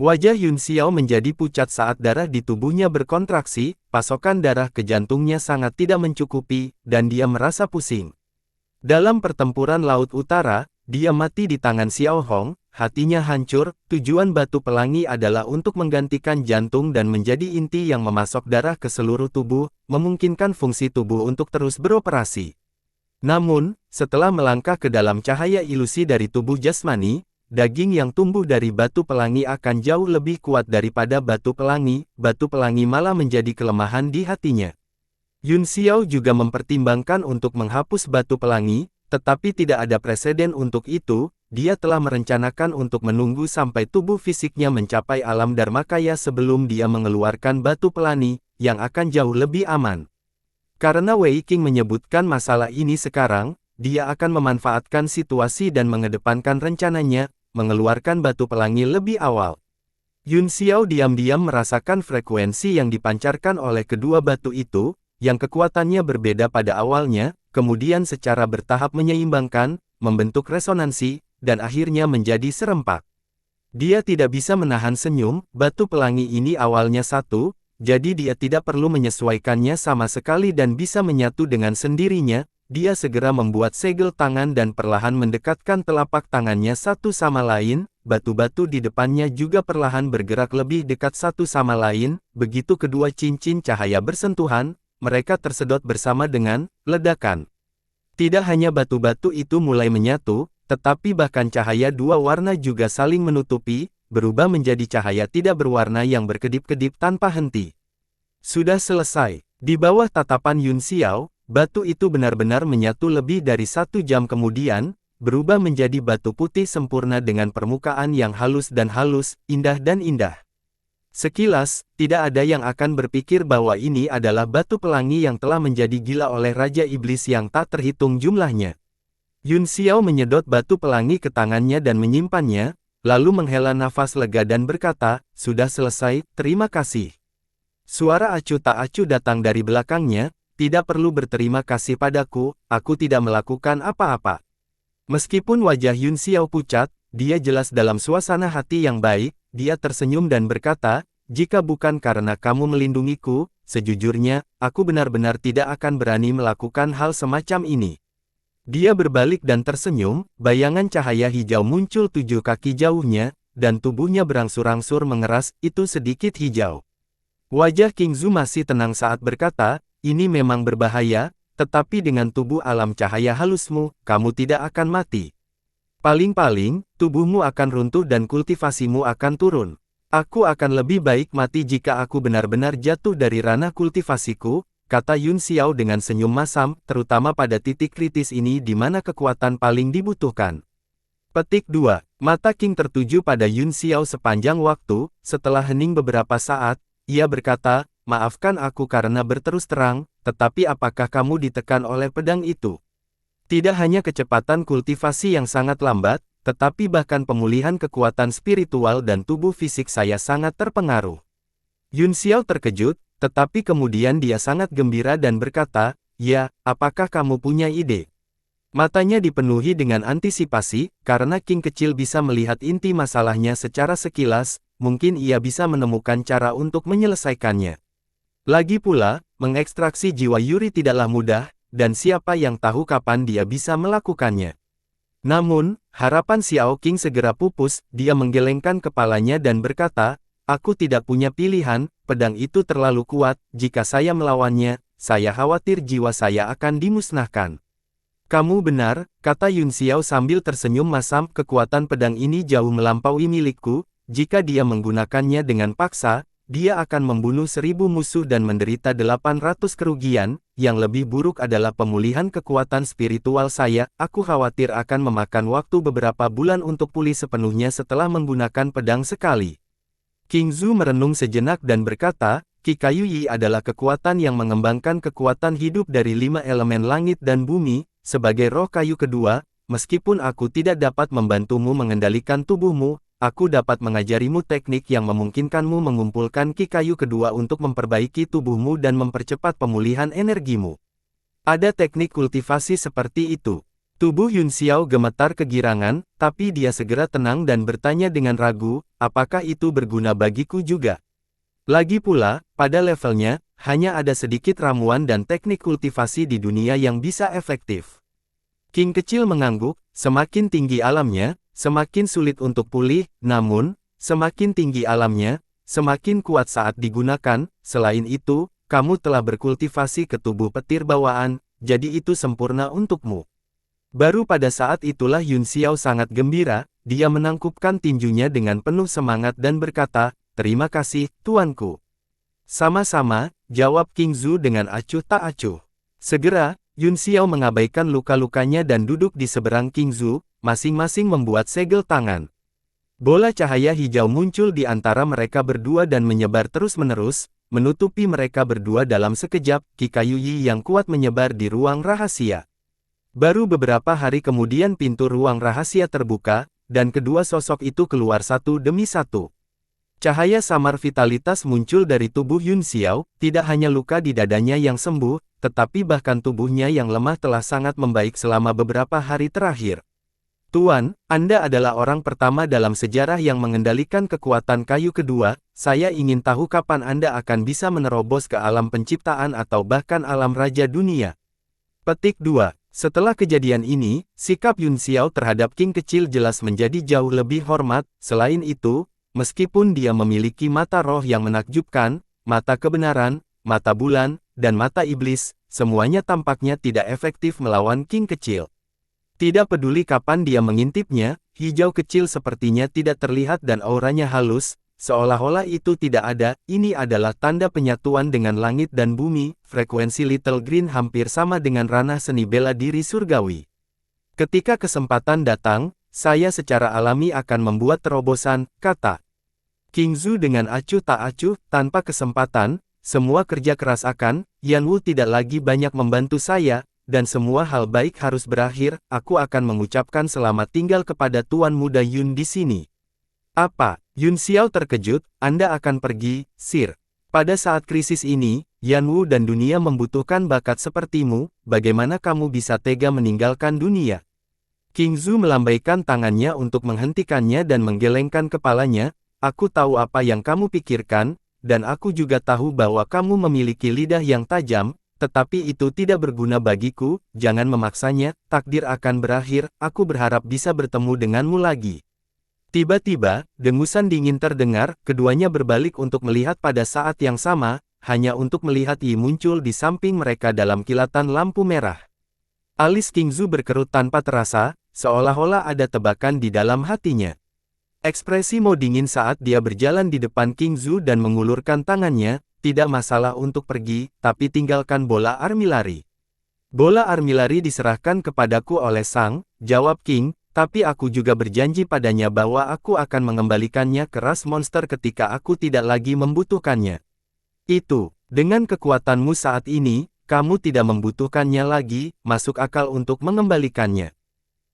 Wajah Yun Xiao menjadi pucat saat darah di tubuhnya berkontraksi, pasokan darah ke jantungnya sangat tidak mencukupi, dan dia merasa pusing. Dalam pertempuran Laut Utara, dia mati di tangan Xiao Hong, hatinya hancur. Tujuan batu pelangi adalah untuk menggantikan jantung dan menjadi inti yang memasok darah ke seluruh tubuh, memungkinkan fungsi tubuh untuk terus beroperasi. Namun, setelah melangkah ke dalam cahaya ilusi dari tubuh jasmani, daging yang tumbuh dari batu pelangi akan jauh lebih kuat daripada batu pelangi malah menjadi kelemahan di hatinya. Yun Xiao juga mempertimbangkan untuk menghapus batu pelangi, tetapi tidak ada preseden untuk itu. Dia telah merencanakan untuk menunggu sampai tubuh fisiknya mencapai alam Dharmakaya sebelum dia mengeluarkan batu pelangi, yang akan jauh lebih aman. Karena Wei Qing menyebutkan masalah ini sekarang, dia akan memanfaatkan situasi dan mengedepankan rencananya, mengeluarkan batu pelangi lebih awal. Yun Xiao diam-diam merasakan frekuensi yang dipancarkan oleh kedua batu itu, yang kekuatannya berbeda pada awalnya, kemudian secara bertahap menyeimbangkan, membentuk resonansi, dan akhirnya menjadi serempak. Dia tidak bisa menahan senyum. Batu pelangi ini awalnya satu, jadi dia tidak perlu menyesuaikannya sama sekali dan bisa menyatu dengan sendirinya. Dia segera membuat segel tangan dan perlahan mendekatkan telapak tangannya satu sama lain. Batu-batu di depannya juga perlahan bergerak lebih dekat satu sama lain. Begitu kedua cincin cahaya bersentuhan, mereka tersedot bersama dengan ledakan. Tidak hanya batu-batu itu mulai menyatu, tetapi bahkan cahaya dua warna juga saling menutupi, berubah menjadi cahaya tidak berwarna yang berkedip-kedip tanpa henti. Sudah selesai. Di bawah tatapan Yun Xiao, batu itu benar-benar menyatu lebih dari 1 jam kemudian, berubah menjadi batu putih sempurna dengan permukaan yang halus, indah dan indah. Sekilas, tidak ada yang akan berpikir bahwa ini adalah batu pelangi yang telah menjadi gila oleh Raja Iblis yang tak terhitung jumlahnya. Yun Xiao menyedot batu pelangi ke tangannya dan menyimpannya, lalu menghela nafas lega dan berkata, "Sudah selesai, terima kasih." Suara acuh tak acuh datang dari belakangnya, "Tidak perlu berterima kasih padaku, aku tidak melakukan apa-apa." Meskipun wajah Yun Xiao pucat, dia jelas dalam suasana hati yang baik. Dia tersenyum dan berkata, "Jika bukan karena kamu melindungiku, sejujurnya, aku benar-benar tidak akan berani melakukan hal semacam ini." Dia berbalik dan tersenyum, bayangan cahaya hijau muncul 7 kaki jauhnya, dan tubuhnya berangsur-angsur mengeras, itu sedikit hijau. Wajah King Zhu masih tenang saat berkata, "Ini memang berbahaya, tetapi dengan tubuh alam cahaya halusmu, kamu tidak akan mati. Paling-paling, tubuhmu akan runtuh dan kultivasimu akan turun. Aku akan lebih baik mati jika aku benar-benar jatuh dari ranah kultivasiku," kata Yun Xiao dengan senyum masam, "terutama pada titik kritis ini di mana kekuatan paling dibutuhkan." Petik 2. Mata King tertuju pada Yun Xiao sepanjang waktu. Setelah hening beberapa saat, ia berkata, "Maafkan aku karena berterus terang, tetapi apakah kamu ditekan oleh pedang itu? Tidak hanya kecepatan kultivasi yang sangat lambat, tetapi bahkan pemulihan kekuatan spiritual dan tubuh fisik saya sangat terpengaruh." Yun Xiao terkejut, tetapi kemudian dia sangat gembira dan berkata, "Ya, apakah kamu punya ide?" Matanya dipenuhi dengan antisipasi, karena King kecil bisa melihat inti masalahnya secara sekilas, mungkin ia bisa menemukan cara untuk menyelesaikannya. Lagi pula, mengekstraksi jiwa Yuri tidaklah mudah, dan siapa yang tahu kapan dia bisa melakukannya. Namun, harapan Xiao King segera pupus. Dia menggelengkan kepalanya dan berkata, "Aku tidak punya pilihan, pedang itu terlalu kuat, jika saya melawannya, saya khawatir jiwa saya akan dimusnahkan." "Kamu benar," kata Yun Xiao sambil tersenyum masam, "kekuatan pedang ini jauh melampaui milikku, jika dia menggunakannya dengan paksa, dia akan membunuh 1000 musuh dan menderita 800 kerugian. Yang lebih buruk adalah pemulihan kekuatan spiritual saya. Aku khawatir akan memakan waktu beberapa bulan untuk pulih sepenuhnya setelah menggunakan pedang sekali. King Zhu merenung sejenak dan berkata, Qi Kayu Yi adalah kekuatan yang mengembangkan kekuatan hidup dari 5 elemen langit dan bumi. Sebagai roh kayu kedua, meskipun aku tidak dapat membantumu mengendalikan tubuhmu, aku dapat mengajarimu teknik yang memungkinkanmu mengumpulkan Qi Kayu kedua untuk memperbaiki tubuhmu dan mempercepat pemulihan energimu. Ada teknik kultivasi seperti itu. Tubuh Yun Xiao gemetar kegirangan, tapi dia segera tenang dan bertanya dengan ragu, apakah itu berguna bagiku juga? Lagi pula, pada levelnya, hanya ada sedikit ramuan dan teknik kultivasi di dunia yang bisa efektif. King kecil mengangguk, semakin tinggi alamnya, semakin sulit untuk pulih, namun, semakin tinggi alamnya, semakin kuat saat digunakan. Selain itu, kamu telah berkultivasi ke tubuh petir bawaan, jadi itu sempurna untukmu. Baru pada saat itulah Yun Xiao sangat gembira, dia menangkupkan tinjunya dengan penuh semangat dan berkata, terima kasih, tuanku. Sama-sama, jawab King Zhu dengan acuh tak acuh. Segera, Yun Xiao mengabaikan luka-lukanya dan duduk di seberang King Zhu, masing-masing membuat segel tangan. Bola cahaya hijau muncul di antara mereka berdua dan menyebar terus-menerus, menutupi mereka berdua dalam sekejap. Qi Kayu Yi yang kuat menyebar di ruang rahasia. Baru beberapa hari kemudian pintu ruang rahasia terbuka, dan kedua sosok itu keluar satu demi satu. Cahaya samar vitalitas muncul dari tubuh Yun Xiao, tidak hanya luka di dadanya yang sembuh, tetapi bahkan tubuhnya yang lemah telah sangat membaik selama beberapa hari terakhir. Tuan, Anda adalah orang pertama dalam sejarah yang mengendalikan kekuatan kayu kedua. Saya ingin tahu kapan Anda akan bisa menerobos ke alam penciptaan atau bahkan alam raja dunia. Petik 2. Setelah kejadian ini, sikap Yun Xiao terhadap King kecil jelas menjadi jauh lebih hormat. Selain itu, meskipun dia memiliki mata roh yang menakjubkan, mata kebenaran, mata bulan, dan mata iblis, semuanya tampaknya tidak efektif melawan King kecil. Tidak peduli kapan dia mengintipnya, hijau kecil sepertinya tidak terlihat dan auranya halus, seolah-olah itu tidak ada. Ini adalah tanda penyatuan dengan langit dan bumi. Frekuensi Little Green hampir sama dengan ranah seni bela diri surgawi. Ketika kesempatan datang, saya secara alami akan membuat terobosan, kata King Zhu dengan acuh tak acuh. Tanpa kesempatan, semua kerja keras akan, Yan Wu tidak lagi banyak membantu saya, dan semua hal baik harus berakhir. Aku akan mengucapkan selamat tinggal kepada Tuan Muda Yun di sini. Apa? Yun Xiao terkejut, Anda akan pergi, Sir. Pada saat krisis ini, Yan Wu dan dunia membutuhkan bakat sepertimu, bagaimana kamu bisa tega meninggalkan dunia? King Zhu melambaikan tangannya untuk menghentikannya dan menggelengkan kepalanya. Aku tahu apa yang kamu pikirkan, dan aku juga tahu bahwa kamu memiliki lidah yang tajam, tetapi itu tidak berguna bagiku. Jangan memaksanya, takdir akan berakhir. Aku berharap bisa bertemu denganmu lagi. Tiba-tiba, dengusan dingin terdengar. Keduanya berbalik untuk melihat pada saat yang sama, hanya untuk melihat Yi muncul di samping mereka dalam kilatan lampu merah. Alis King Zhu berkerut tanpa terasa, seolah-olah ada tebakan di dalam hatinya. Ekspresi Mo dingin saat dia berjalan di depan King Zhu dan mengulurkan tangannya. Tidak masalah untuk pergi, tapi tinggalkan bola armilari. Bola armilari diserahkan kepadaku oleh Sang, jawab King, tapi aku juga berjanji padanya bahwa aku akan mengembalikannya ke ras monster ketika aku tidak lagi membutuhkannya. Itu, dengan kekuatanmu saat ini, kamu tidak membutuhkannya lagi. Masuk akal untuk mengembalikannya.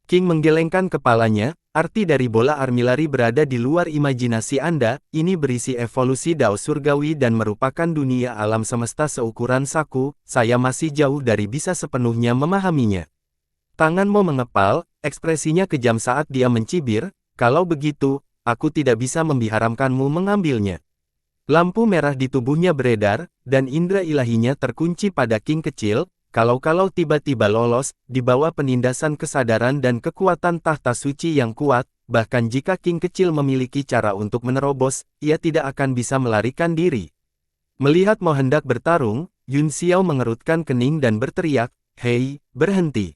King menggelengkan kepalanya. Arti dari bola armilari berada di luar imajinasi Anda. Ini berisi evolusi Dao surgawi dan merupakan dunia alam semesta seukuran saku. Saya masih jauh dari bisa sepenuhnya memahaminya. Tangan Mo mengepal, ekspresinya kejam saat dia mencibir. Kalau begitu, aku tidak bisa membiaramkanmu mengambilnya. Lampu merah di tubuhnya beredar, dan indera ilahinya terkunci pada King kecil. Kalau-kalau tiba-tiba lolos, di bawah penindasan kesadaran dan kekuatan tahta suci yang kuat, bahkan jika King kecil memiliki cara untuk menerobos, ia tidak akan bisa melarikan diri. Melihat Mo hendak bertarung, Yun Xiao mengerutkan kening dan berteriak, "Hei, berhenti!"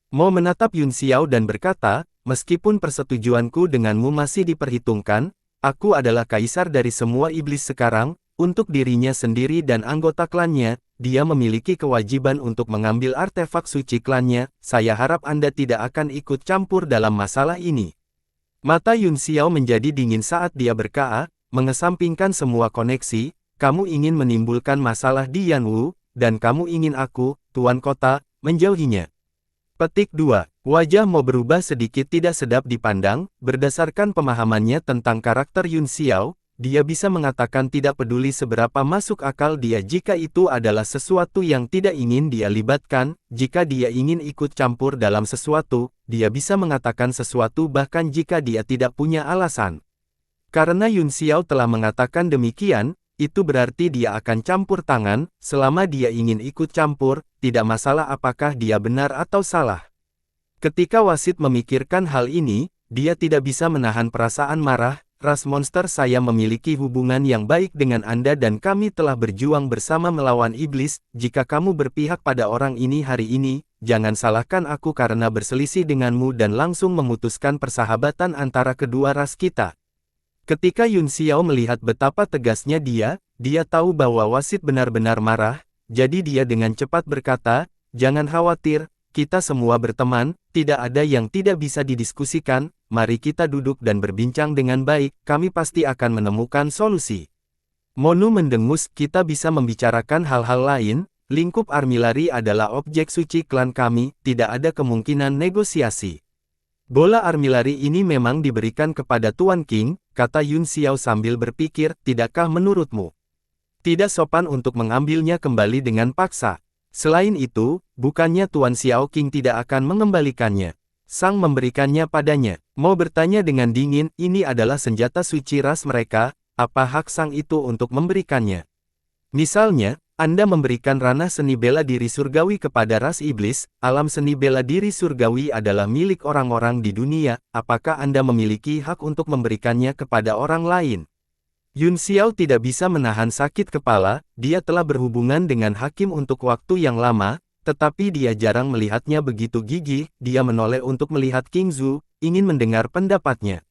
Mo menatap Yun Xiao dan berkata, "Meskipun persetujuanku denganmu masih diperhitungkan, Aku adalah kaisar dari semua iblis sekarang, untuk dirinya sendiri dan anggota klannya, dia memiliki kewajiban untuk mengambil artefak suci klannya, saya harap Anda tidak akan ikut campur dalam masalah ini. Mata Yun Xiao menjadi dingin saat dia berkata, mengesampingkan semua koneksi, kamu ingin menimbulkan masalah di Yanwu, dan kamu ingin aku, Tuan Kota, menjauhinya. Petik 2. Wajah Mo berubah sedikit tidak sedap dipandang, berdasarkan pemahamannya tentang karakter Yun Xiao, dia bisa mengatakan tidak peduli seberapa masuk akal dia jika itu adalah sesuatu yang tidak ingin dia libatkan, jika dia ingin ikut campur dalam sesuatu, dia bisa mengatakan sesuatu bahkan jika dia tidak punya alasan. Karena Yun Xiao telah mengatakan demikian, itu berarti dia akan campur tangan, selama dia ingin ikut campur, tidak masalah apakah dia benar atau salah. Ketika wasit memikirkan hal ini, dia tidak bisa menahan perasaan marah. Ras monster, saya memiliki hubungan yang baik dengan Anda dan kami telah berjuang bersama melawan iblis. Jika kamu berpihak pada orang ini hari ini, jangan salahkan aku karena berselisih denganmu dan langsung memutuskan persahabatan antara kedua ras kita. Ketika Yun Xiao melihat betapa tegasnya dia tahu bahwa wasit benar-benar marah, jadi dia dengan cepat berkata, jangan khawatir, kita semua berteman, tidak ada yang tidak bisa didiskusikan, mari kita duduk dan berbincang dengan baik, kami pasti akan menemukan solusi. Monu mendengus, kita bisa membicarakan hal-hal lain, lingkup armilari adalah objek suci klan kami, tidak ada kemungkinan negosiasi. Bola armilari ini memang diberikan kepada Tuan King, kata Yun Xiao sambil berpikir, tidakkah menurutmu tidak sopan untuk mengambilnya kembali dengan paksa? Selain itu, bukannya Tuan Xiao King tidak akan mengembalikannya. Sang memberikannya padanya. Mo bertanya dengan dingin, ini adalah senjata suci ras mereka, apa hak sang itu untuk memberikannya? Misalnya, Anda memberikan ranah seni bela diri surgawi kepada ras iblis, alam seni bela diri surgawi adalah milik orang-orang di dunia, apakah Anda memiliki hak untuk memberikannya kepada orang lain? Yun Xiao tidak bisa menahan sakit kepala, dia telah berhubungan dengan hakim untuk waktu yang lama, tetapi dia jarang melihatnya begitu gigih, dia menoleh untuk melihat King Zhu, ingin mendengar pendapatnya.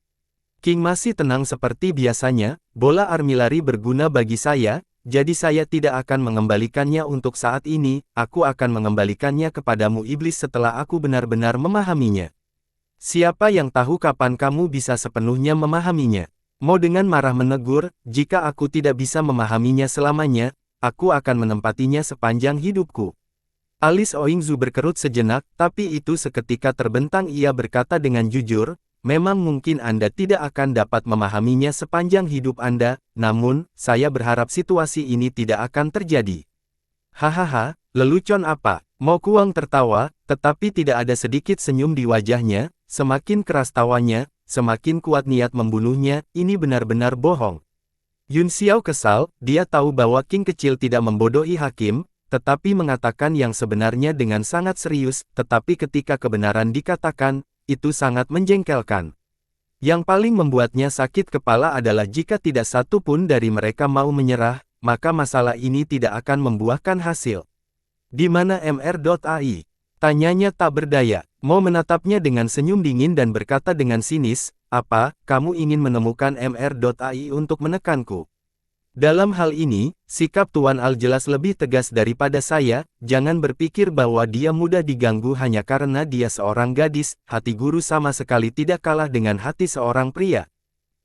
King masih tenang seperti biasanya, bola armilari berguna bagi saya, jadi saya tidak akan mengembalikannya untuk saat ini, aku akan mengembalikannya kepadamu iblis setelah aku benar-benar memahaminya. Siapa yang tahu kapan kamu bisa sepenuhnya memahaminya? Mo dengan marah menegur, jika aku tidak bisa memahaminya selamanya, aku akan menempatinya sepanjang hidupku. Alis Oingzu berkerut sejenak, tapi itu seketika terbentang. Ia berkata dengan jujur, memang mungkin Anda tidak akan dapat memahaminya sepanjang hidup Anda, namun, saya berharap situasi ini tidak akan terjadi. Hahaha, lelucon apa? Mo Kuang tertawa, tetapi tidak ada sedikit senyum di wajahnya, semakin keras tawanya, semakin kuat niat membunuhnya, ini benar-benar bohong. Yun Xiao kesal, dia tahu bahwa King kecil tidak membodohi hakim, tetapi mengatakan yang sebenarnya dengan sangat serius, tetapi ketika kebenaran dikatakan, itu sangat menjengkelkan. Yang paling membuatnya sakit kepala adalah jika tidak satu pun dari mereka mau menyerah, maka masalah ini tidak akan membuahkan hasil. Di mana MR.ai? Tanyanya tak berdaya. Mo menatapnya dengan senyum dingin dan berkata dengan sinis, apa, kamu ingin menemukan MR.ai untuk menekanku? Dalam hal ini, sikap Tuan Al jelas lebih tegas daripada saya, jangan berpikir bahwa dia mudah diganggu hanya karena dia seorang gadis, hati guru sama sekali tidak kalah dengan hati seorang pria.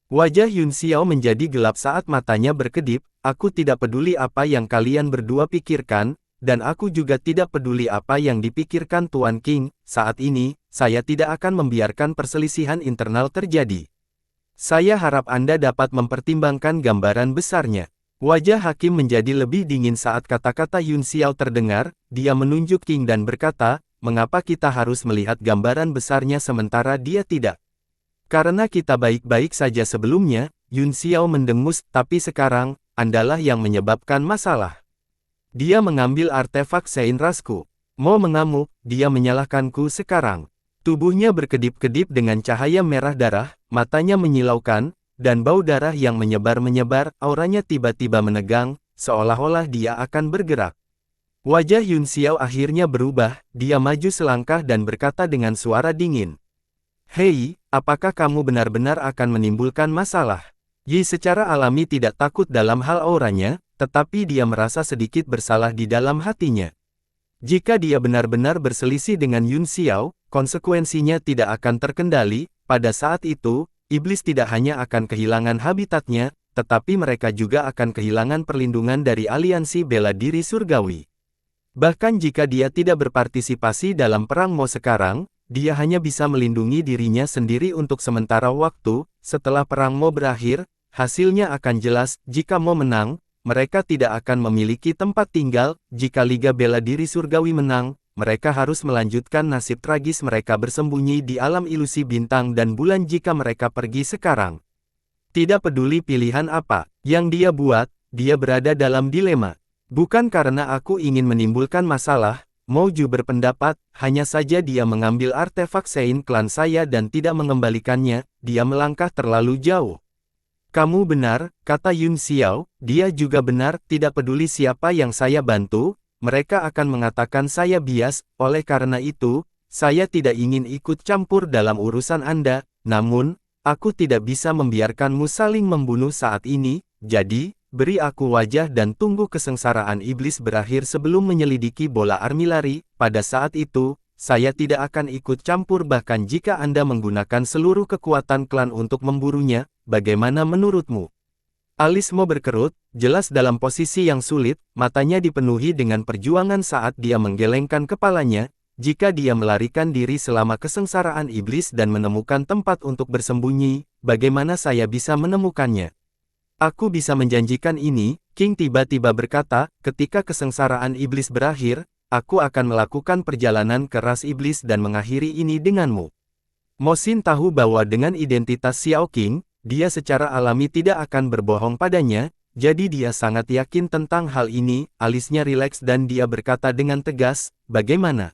Wajah Yun Xiao menjadi gelap saat matanya berkedip, aku tidak peduli apa yang kalian berdua pikirkan, dan aku juga tidak peduli apa yang dipikirkan Tuan King, saat ini, saya tidak akan membiarkan perselisihan internal terjadi. Saya harap Anda dapat mempertimbangkan gambaran besarnya. Wajah hakim menjadi lebih dingin saat kata-kata Yun Xiao terdengar, dia menunjuk King dan berkata, mengapa kita harus melihat gambaran besarnya sementara dia tidak? Karena kita baik-baik saja sebelumnya, Yun Xiao mendengus, tapi sekarang, Andalah yang menyebabkan masalah. Dia mengambil artefak Sein Rasku. Mo mengamuk, dia menyalahkanku sekarang. Tubuhnya berkedip-kedip dengan cahaya merah darah, matanya menyilaukan, dan bau darah yang menyebar-menyebar, auranya tiba-tiba menegang, seolah-olah dia akan bergerak. Wajah Yun Xiao akhirnya berubah, dia maju selangkah dan berkata dengan suara dingin. Hei, apakah kamu benar-benar akan menimbulkan masalah? Yi secara alami tidak takut dalam hal auranya, tetapi dia merasa sedikit bersalah di dalam hatinya. Jika dia benar-benar berselisih dengan Yun Xiao, konsekuensinya tidak akan terkendali. Pada saat itu, iblis tidak hanya akan kehilangan habitatnya, tetapi mereka juga akan kehilangan perlindungan dari aliansi bela diri surgawi. Bahkan jika dia tidak berpartisipasi dalam perang Mo sekarang, dia hanya bisa melindungi dirinya sendiri untuk sementara waktu. Setelah perang Mo berakhir, hasilnya akan jelas. Jika Mo menang, mereka tidak akan memiliki tempat tinggal. Jika Liga Bela Diri Surgawi menang, mereka harus melanjutkan nasib tragis mereka bersembunyi di alam ilusi bintang dan bulan. Jika mereka pergi sekarang, tidak peduli pilihan apa yang dia buat, dia berada dalam dilema. Bukan karena aku ingin menimbulkan masalah, Mouju berpendapat, hanya saja dia mengambil artefak Sein klan saya dan tidak mengembalikannya, dia melangkah terlalu jauh. Kamu benar, kata Yun Xiao, dia juga benar, tidak peduli siapa yang saya bantu, mereka akan mengatakan saya bias, oleh karena itu, saya tidak ingin ikut campur dalam urusan Anda, namun, aku tidak bisa membiarkanmu saling membunuh saat ini, jadi, beri aku wajah dan tunggu kesengsaraan iblis berakhir sebelum menyelidiki bola armilari. Pada saat itu, saya tidak akan ikut campur bahkan jika Anda menggunakan seluruh kekuatan klan untuk memburunya. Bagaimana menurutmu? Alis Mo berkerut, jelas dalam posisi yang sulit, matanya dipenuhi dengan perjuangan saat dia menggelengkan kepalanya. Jika dia melarikan diri selama kesengsaraan iblis dan menemukan tempat untuk bersembunyi, bagaimana saya bisa menemukannya? Aku bisa menjanjikan ini, King tiba-tiba berkata, ketika kesengsaraan iblis berakhir, aku akan melakukan perjalanan ke ras iblis dan mengakhiri ini denganmu. Mo Xin tahu bahwa dengan identitas Xiao King, dia secara alami tidak akan berbohong padanya, jadi dia sangat yakin tentang hal ini. Alisnya rileks dan dia berkata dengan tegas, bagaimana?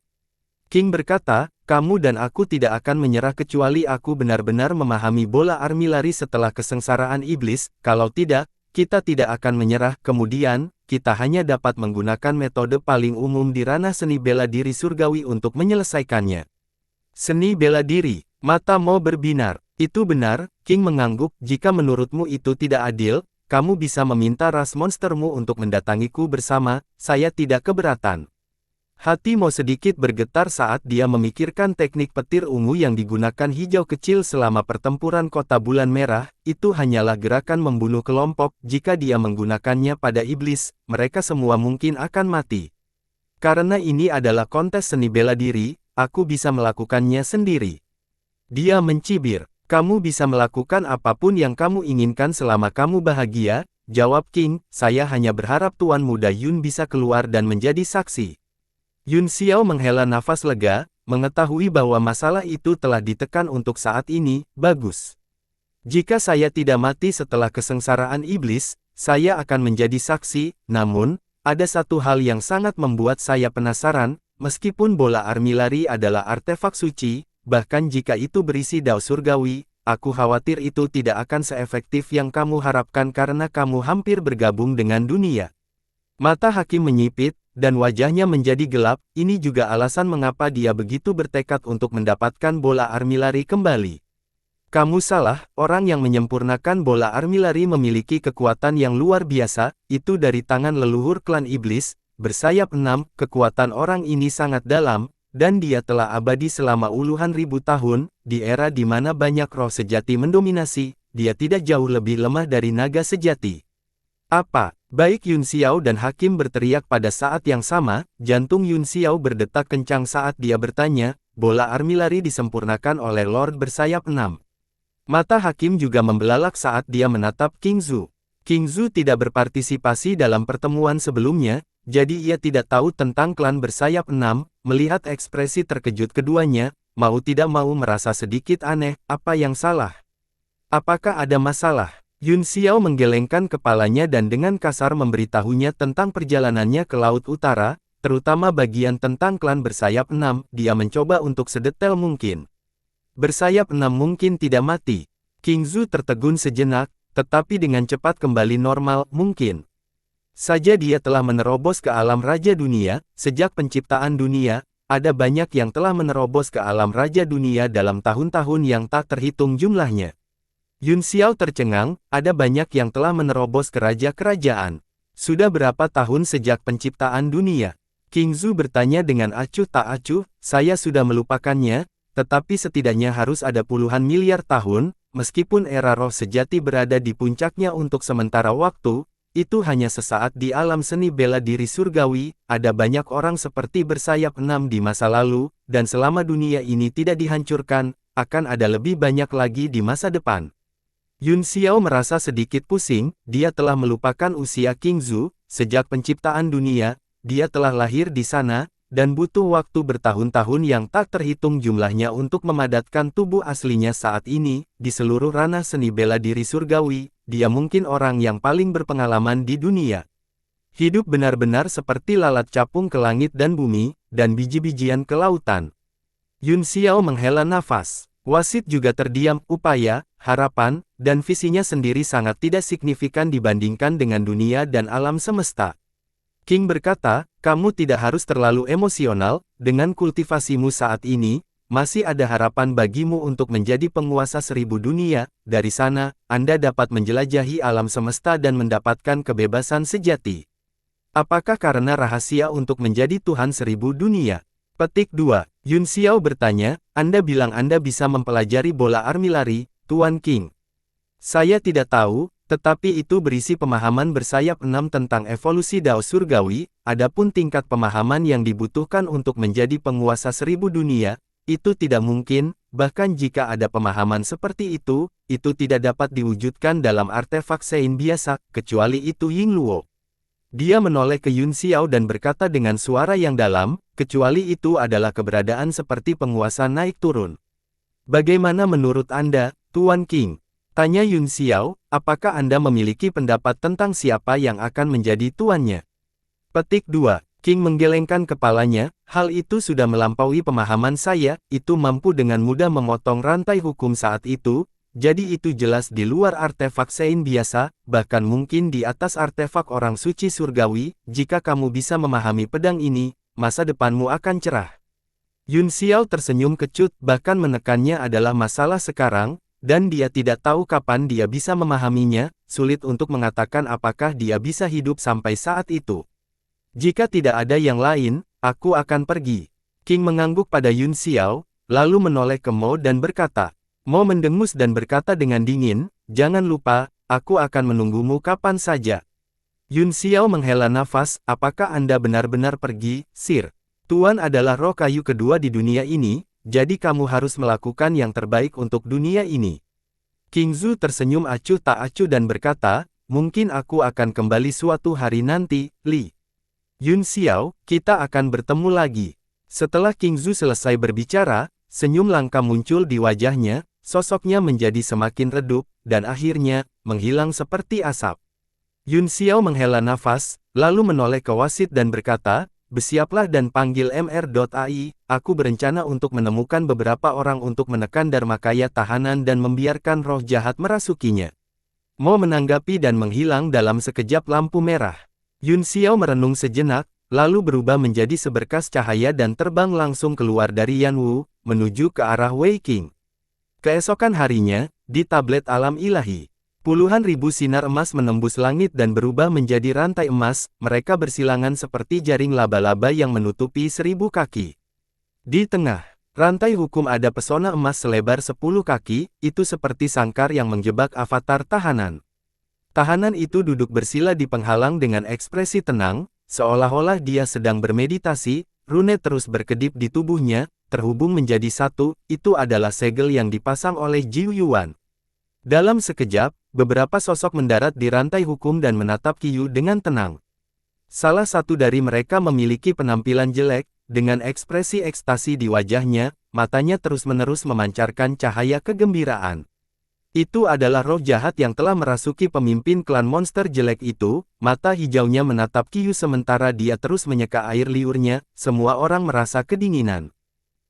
King berkata, kamu dan aku tidak akan menyerah kecuali aku benar-benar memahami bola armilari setelah kesengsaraan iblis, kalau tidak, kita tidak akan menyerah. Kemudian, kita hanya dapat menggunakan metode paling umum di ranah seni bela diri surgawi untuk menyelesaikannya. Seni bela diri, mata Mo berbinar. Itu benar, King mengangguk, jika menurutmu itu tidak adil, kamu bisa meminta ras monstermu untuk mendatangiku bersama, saya tidak keberatan. Hati Mo sedikit bergetar saat dia memikirkan teknik petir ungu yang digunakan hijau kecil selama pertempuran kota bulan merah, itu hanyalah gerakan membunuh kelompok, jika dia menggunakannya pada iblis, mereka semua mungkin akan mati. Karena ini adalah kontes seni bela diri, aku bisa melakukannya sendiri. Dia mencibir, kamu bisa melakukan apapun yang kamu inginkan selama kamu bahagia, jawab King, saya hanya berharap Tuan Muda Yun bisa keluar dan menjadi saksi. Yun Xiao menghela nafas lega, mengetahui bahwa masalah itu telah ditekan untuk saat ini. Bagus. Jika saya tidak mati setelah kesengsaraan iblis, saya akan menjadi saksi. Namun, ada satu hal yang sangat membuat saya penasaran, meskipun bola armilari adalah artefak suci, bahkan jika itu berisi dao surgawi, aku khawatir itu tidak akan seefektif yang kamu harapkan karena kamu hampir bergabung dengan dunia. Mata Hakim menyipit, dan wajahnya menjadi gelap. Ini juga alasan mengapa dia begitu bertekad untuk mendapatkan bola armilari kembali. Kamu salah, orang yang menyempurnakan bola armilari memiliki kekuatan yang luar biasa, itu dari tangan leluhur klan iblis, bersayap 6, kekuatan orang ini sangat dalam, dan dia telah abadi selama puluhan ribu tahun, di era di mana banyak roh sejati mendominasi, dia tidak jauh lebih lemah dari naga sejati. Apa? Baik Yun Xiao dan Hakim berteriak pada saat yang sama, jantung Yun Xiao berdetak kencang saat dia bertanya, bola armilari disempurnakan oleh Lord bersayap 6. Mata Hakim juga membelalak saat dia menatap King Zhu. King Zhu tidak berpartisipasi dalam pertemuan sebelumnya, jadi ia tidak tahu tentang klan bersayap 6, melihat ekspresi terkejut keduanya, mau tidak mau merasa sedikit aneh, apa yang salah? Apakah ada masalah? Yun Xiao menggelengkan kepalanya dan dengan kasar memberitahunya tentang perjalanannya ke Laut Utara, terutama bagian tentang klan bersayap 6, dia mencoba untuk sedetail mungkin. Bersayap 6 mungkin tidak mati. King Zhu tertegun sejenak, tetapi dengan cepat kembali normal, mungkin saja dia telah menerobos ke alam Raja Dunia. Sejak penciptaan dunia, ada banyak yang telah menerobos ke alam Raja Dunia dalam tahun-tahun yang tak terhitung jumlahnya. Yun Xiao tercengang, ada banyak yang telah menerobos ke raja-kerajaan. Sudah berapa tahun sejak penciptaan dunia? King Zhu bertanya dengan acuh tak acuh, saya sudah melupakannya, tetapi setidaknya harus ada puluhan miliar tahun, meskipun era roh sejati berada di puncaknya untuk sementara waktu, itu hanya sesaat di alam seni bela diri surgawi, ada banyak orang seperti bersayap enam di masa lalu, dan selama dunia ini tidak dihancurkan, akan ada lebih banyak lagi di masa depan. Yun Xiao merasa sedikit pusing, dia telah melupakan usia King Zhu, sejak penciptaan dunia, dia telah lahir di sana, dan butuh waktu bertahun-tahun yang tak terhitung jumlahnya untuk memadatkan tubuh aslinya saat ini, di seluruh ranah seni bela diri surgawi, dia mungkin orang yang paling berpengalaman di dunia. Hidup benar-benar seperti lalat capung ke langit dan bumi, dan biji-bijian ke lautan. Yun Xiao menghela nafas. Wasit juga terdiam, upaya, harapan, dan visinya sendiri sangat tidak signifikan dibandingkan dengan dunia dan alam semesta. King berkata, kamu tidak harus terlalu emosional, dengan kultivasimu saat ini, masih ada harapan bagimu untuk menjadi penguasa 1000 dunia, dari sana, Anda dapat menjelajahi alam semesta dan mendapatkan kebebasan sejati. Apakah karena rahasia untuk menjadi Tuhan 1000 dunia? Petik 2. Yun Xiao bertanya, Anda bilang Anda bisa mempelajari bola armilari, Tuan King. Saya tidak tahu, tetapi itu berisi pemahaman bersayap 6 tentang evolusi Dao surgawi, adapun tingkat pemahaman yang dibutuhkan untuk menjadi penguasa 1000 dunia, itu tidak mungkin, bahkan jika ada pemahaman seperti itu tidak dapat diwujudkan dalam artefak Sein biasa, kecuali itu Ying Luo. Dia menoleh ke Yun Xiao dan berkata dengan suara yang dalam, kecuali itu adalah keberadaan seperti penguasa naik turun. Bagaimana menurut Anda, Tuan King? Tanya Yun Xiao, apakah Anda memiliki pendapat tentang siapa yang akan menjadi tuannya? Petik 2. King menggelengkan kepalanya, hal itu sudah melampaui pemahaman saya, itu mampu dengan mudah memotong rantai hukum saat itu, jadi itu jelas di luar artefak Sein biasa, bahkan mungkin di atas artefak orang suci surgawi, jika kamu bisa memahami pedang ini, masa depanmu akan cerah. Yun Xiao tersenyum kecut, bahkan menekannya adalah masalah sekarang, dan dia tidak tahu kapan dia bisa memahaminya, sulit untuk mengatakan apakah dia bisa hidup sampai saat itu. Jika tidak ada yang lain, aku akan pergi. King mengangguk pada Yun Xiao, lalu menoleh ke Mo dan berkata, Mo mendengus dan berkata dengan dingin, jangan lupa, aku akan menunggumu kapan saja. Yun Xiao menghela nafas, apakah Anda benar-benar pergi, Sir? Tuan adalah roh kayu kedua di dunia ini, jadi kamu harus melakukan yang terbaik untuk dunia ini. King Zhu tersenyum acuh tak acuh dan berkata, mungkin aku akan kembali suatu hari nanti, Li. Yun Xiao, kita akan bertemu lagi. Setelah King Zhu selesai berbicara, senyum langka muncul di wajahnya, sosoknya menjadi semakin redup, dan akhirnya, menghilang seperti asap. Yun Xiao menghela nafas, lalu menoleh ke wasit dan berkata, bersiaplah dan panggil MR.ai, aku berencana untuk menemukan beberapa orang untuk menekan Dharmakaya tahanan dan membiarkan roh jahat merasukinya. Mo menanggapi dan menghilang dalam sekejap lampu merah. Yun Xiao merenung sejenak, lalu berubah menjadi seberkas cahaya dan terbang langsung keluar dari Yanwu, menuju ke arah Wei Qing. Keesokan harinya, di tablet alam ilahi, puluhan ribu sinar emas menembus langit dan berubah menjadi rantai emas, mereka bersilangan seperti jaring laba-laba yang menutupi 1000 kaki. Di tengah, rantai hukum ada pesona emas selebar 10 kaki, itu seperti sangkar yang menjebak avatar tahanan. Tahanan itu duduk bersila di penghalang dengan ekspresi tenang, seolah-olah dia sedang bermeditasi, rune terus berkedip di tubuhnya, terhubung menjadi satu, itu adalah segel yang dipasang oleh Jiu Yuan. Dalam sekejap, beberapa sosok mendarat di rantai hukum dan menatap Qiyu dengan tenang. Salah satu dari mereka memiliki penampilan jelek, dengan ekspresi ekstasi di wajahnya, matanya terus-menerus memancarkan cahaya kegembiraan. Itu adalah roh jahat yang telah merasuki pemimpin klan monster jelek itu, mata hijaunya menatap Qiyu sementara dia terus menyeka air liurnya, semua orang merasa kedinginan.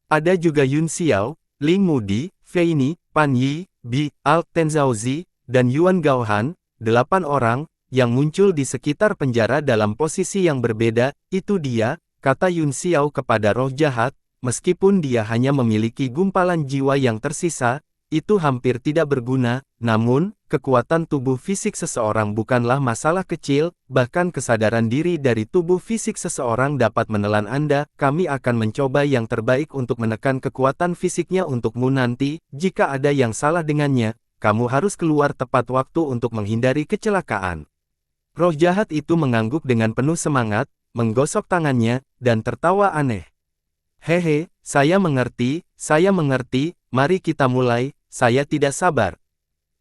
Ada juga Yun Xiao, Ling Mudi, Fei Ni, Pan Yi, Bi, Al Tenzaozi, dan Yuan Gaohan, 8 orang, yang muncul di sekitar penjara dalam posisi yang berbeda, itu dia, kata Yun Xiao kepada roh jahat, meskipun dia hanya memiliki gumpalan jiwa yang tersisa, itu hampir tidak berguna. Namun, kekuatan tubuh fisik seseorang bukanlah masalah kecil, bahkan kesadaran diri dari tubuh fisik seseorang dapat menelan Anda. Kami akan mencoba yang terbaik untuk menekan kekuatan fisiknya untukmu nanti. Jika ada yang salah dengannya, kamu harus keluar tepat waktu untuk menghindari kecelakaan. Roh jahat itu mengangguk dengan penuh semangat, menggosok tangannya, dan tertawa aneh. Hehe, saya mengerti, mari kita mulai, saya tidak sabar.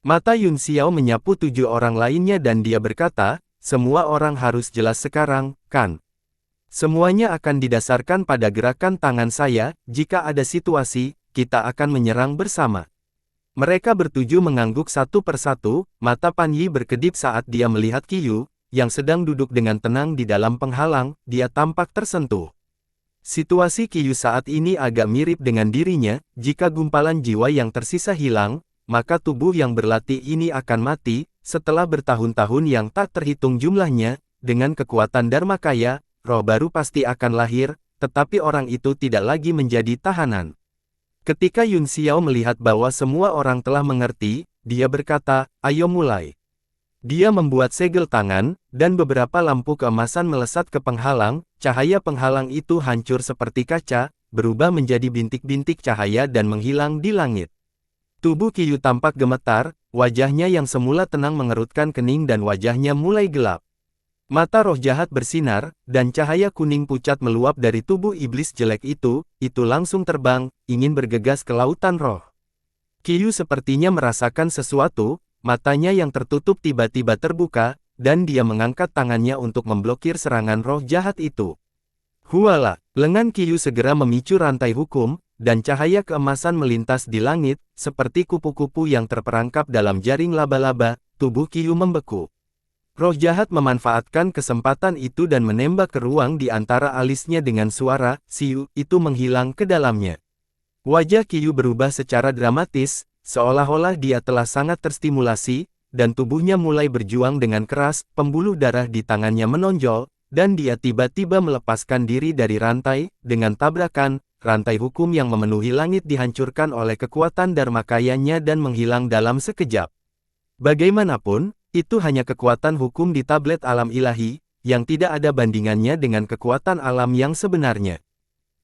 Mata Yun Xiao menyapu 7 orang lainnya dan dia berkata, semua orang harus jelas sekarang, kan? Semuanya akan didasarkan pada gerakan tangan saya. Jika ada situasi, kita akan menyerang bersama. Mereka bertuju mengangguk satu persatu. Mata Pan Yi berkedip saat dia melihat Qiyu, yang sedang duduk dengan tenang di dalam penghalang. Dia tampak tersentuh. Situasi Qiyu saat ini agak mirip dengan dirinya. Jika gumpalan jiwa yang tersisa hilang, maka tubuh yang berlatih ini akan mati. Setelah bertahun-tahun yang tak terhitung jumlahnya, dengan kekuatan Dharmakaya, roh baru pasti akan lahir, tetapi orang itu tidak lagi menjadi tahanan. Ketika Yun Xiao melihat bahwa semua orang telah mengerti, dia berkata, ayo mulai. Dia membuat segel tangan, dan beberapa lampu keemasan melesat ke penghalang. Cahaya penghalang itu hancur seperti kaca, berubah menjadi bintik-bintik cahaya dan menghilang di langit. Tubuh Qiyu tampak gemetar, wajahnya yang semula tenang mengerutkan kening dan wajahnya mulai gelap. Mata roh jahat bersinar, dan cahaya kuning pucat meluap dari tubuh iblis jelek itu langsung terbang, ingin bergegas ke lautan roh. Qiyu sepertinya merasakan sesuatu, matanya yang tertutup tiba-tiba terbuka, dan dia mengangkat tangannya untuk memblokir serangan roh jahat itu. Huala, lengan Qiyu segera memicu rantai hukum, dan cahaya keemasan melintas di langit, seperti kupu-kupu yang terperangkap dalam jaring laba-laba. Tubuh Qiyu membeku. Roh jahat memanfaatkan kesempatan itu dan menembak ke ruang di antara alisnya dengan suara, siu, itu menghilang ke dalamnya. Wajah Qiyu berubah secara dramatis, seolah-olah dia telah sangat terstimulasi, dan tubuhnya mulai berjuang dengan keras. Pembuluh darah di tangannya menonjol, dan dia tiba-tiba melepaskan diri dari rantai. Dengan tabrakan, rantai hukum yang memenuhi langit dihancurkan oleh kekuatan Dharmakayanya dan menghilang dalam sekejap. Bagaimanapun, itu hanya kekuatan hukum di tablet alam ilahi, yang tidak ada bandingannya dengan kekuatan alam yang sebenarnya.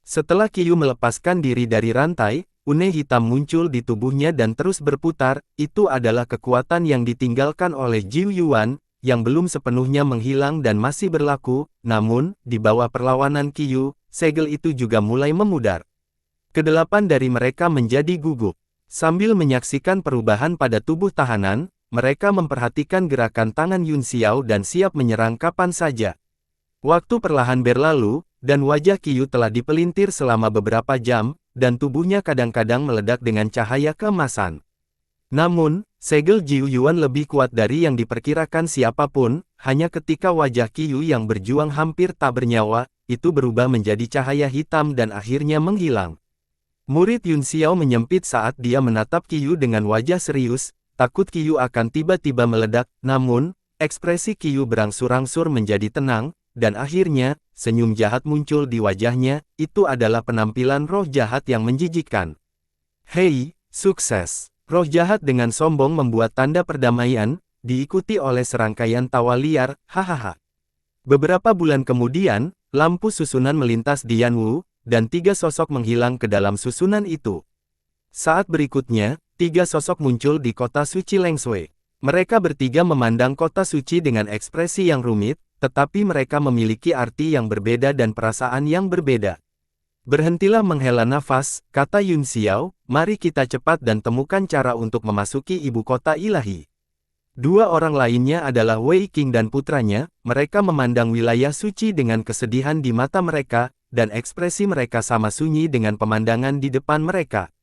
Setelah Qiyu melepaskan diri dari rantai, une hitam muncul di tubuhnya dan terus berputar. Itu adalah kekuatan yang ditinggalkan oleh Jiu Yuan, yang belum sepenuhnya menghilang dan masih berlaku. Namun, di bawah perlawanan Qiyu, segel itu juga mulai memudar. Kedelapan dari mereka menjadi gugup. Sambil menyaksikan perubahan pada tubuh tahanan, mereka memperhatikan gerakan tangan Yun Xiao dan siap menyerang kapan saja. Waktu perlahan berlalu, dan wajah Qiyu telah dipelintir selama beberapa jam, dan tubuhnya kadang-kadang meledak dengan cahaya keemasan. Namun, segel Jiu Yuan lebih kuat dari yang diperkirakan siapapun. Hanya ketika wajah Qiyu yang berjuang hampir tak bernyawa, itu berubah menjadi cahaya hitam dan akhirnya menghilang. Murid Yun Xiao menyempit saat dia menatap Qiyu dengan wajah serius, takut Qiyu akan tiba-tiba meledak. Namun, ekspresi Qiyu berangsur-angsur menjadi tenang, dan akhirnya, senyum jahat muncul di wajahnya. Itu adalah penampilan roh jahat yang menjijikkan. Hei, sukses! Roh jahat dengan sombong membuat tanda perdamaian, diikuti oleh serangkaian tawa liar, hahaha. Beberapa bulan kemudian, lampu susunan melintas di Yanwu, dan 3 sosok menghilang ke dalam susunan itu. Saat berikutnya, 3 sosok muncul di kota suci Lengshui. Mereka bertiga memandang kota suci dengan ekspresi yang rumit, tetapi mereka memiliki arti yang berbeda dan perasaan yang berbeda. Berhentilah menghela nafas, kata Yun Xiao, mari kita cepat dan temukan cara untuk memasuki ibu kota ilahi. 2 orang lainnya adalah Wei Qing dan putranya. Mereka memandang wilayah suci dengan kesedihan di mata mereka, dan ekspresi mereka sama sunyi dengan pemandangan di depan mereka.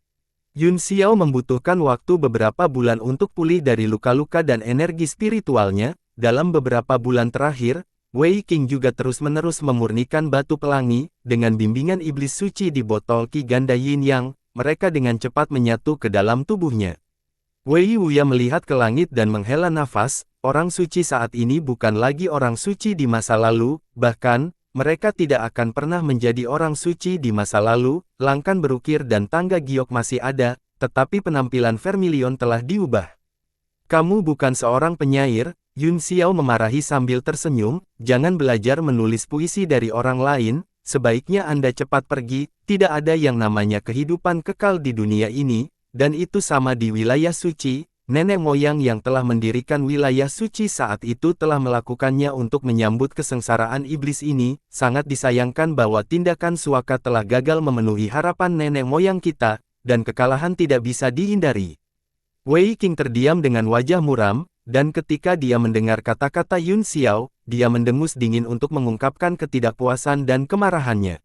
Yun Xiao membutuhkan waktu beberapa bulan untuk pulih dari luka-luka dan energi spiritualnya. Dalam beberapa bulan terakhir, Wei Qing juga terus-menerus memurnikan batu pelangi. Dengan bimbingan iblis suci di botol Qi Ganda Yin Yang, mereka dengan cepat menyatu ke dalam tubuhnya. Wei Wuya melihat ke langit dan menghela nafas. Orang suci saat ini bukan lagi orang suci di masa lalu, bahkan, mereka tidak akan pernah menjadi orang suci di masa lalu. Langkan berukir dan tangga giok masih ada, tetapi penampilan Vermilion telah diubah. Kamu bukan seorang penyair, Yun Xiao memarahi sambil tersenyum, jangan belajar menulis puisi dari orang lain, sebaiknya Anda cepat pergi, tidak ada yang namanya kehidupan kekal di dunia ini, dan itu sama di wilayah suci. Nenek moyang yang telah mendirikan wilayah suci saat itu telah melakukannya untuk menyambut kesengsaraan iblis ini. Sangat disayangkan bahwa tindakan Suaka telah gagal memenuhi harapan nenek moyang kita, dan kekalahan tidak bisa dihindari. Wei Qing terdiam dengan wajah muram, dan ketika dia mendengar kata-kata Yun Xiao, dia mendengus dingin untuk mengungkapkan ketidakpuasan dan kemarahannya.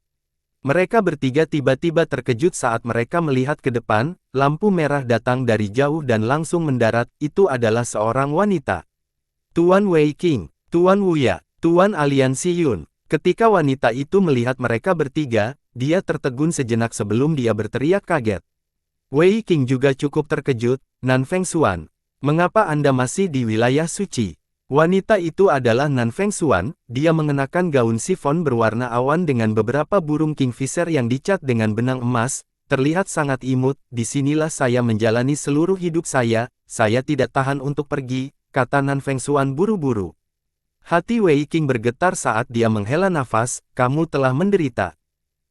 Mereka bertiga tiba-tiba terkejut saat mereka melihat ke depan, lampu merah datang dari jauh dan langsung mendarat, itu adalah seorang wanita. Tuan Wei Qing, Tuan Wuya, Tuan Aliansi Yun. Ketika wanita itu melihat mereka bertiga, dia tertegun sejenak sebelum dia berteriak kaget. Wei Qing juga cukup terkejut, Nan Fengxuan. Mengapa Anda masih di wilayah suci? Wanita itu adalah Nan Fengxuan, dia mengenakan gaun sifon berwarna awan dengan beberapa burung kingfisher yang dicat dengan benang emas, terlihat sangat imut, disinilah saya menjalani seluruh hidup saya tidak tahan untuk pergi, kata Nan Fengxuan buru-buru. Hati Wei Qing bergetar saat dia menghela nafas, kamu telah menderita.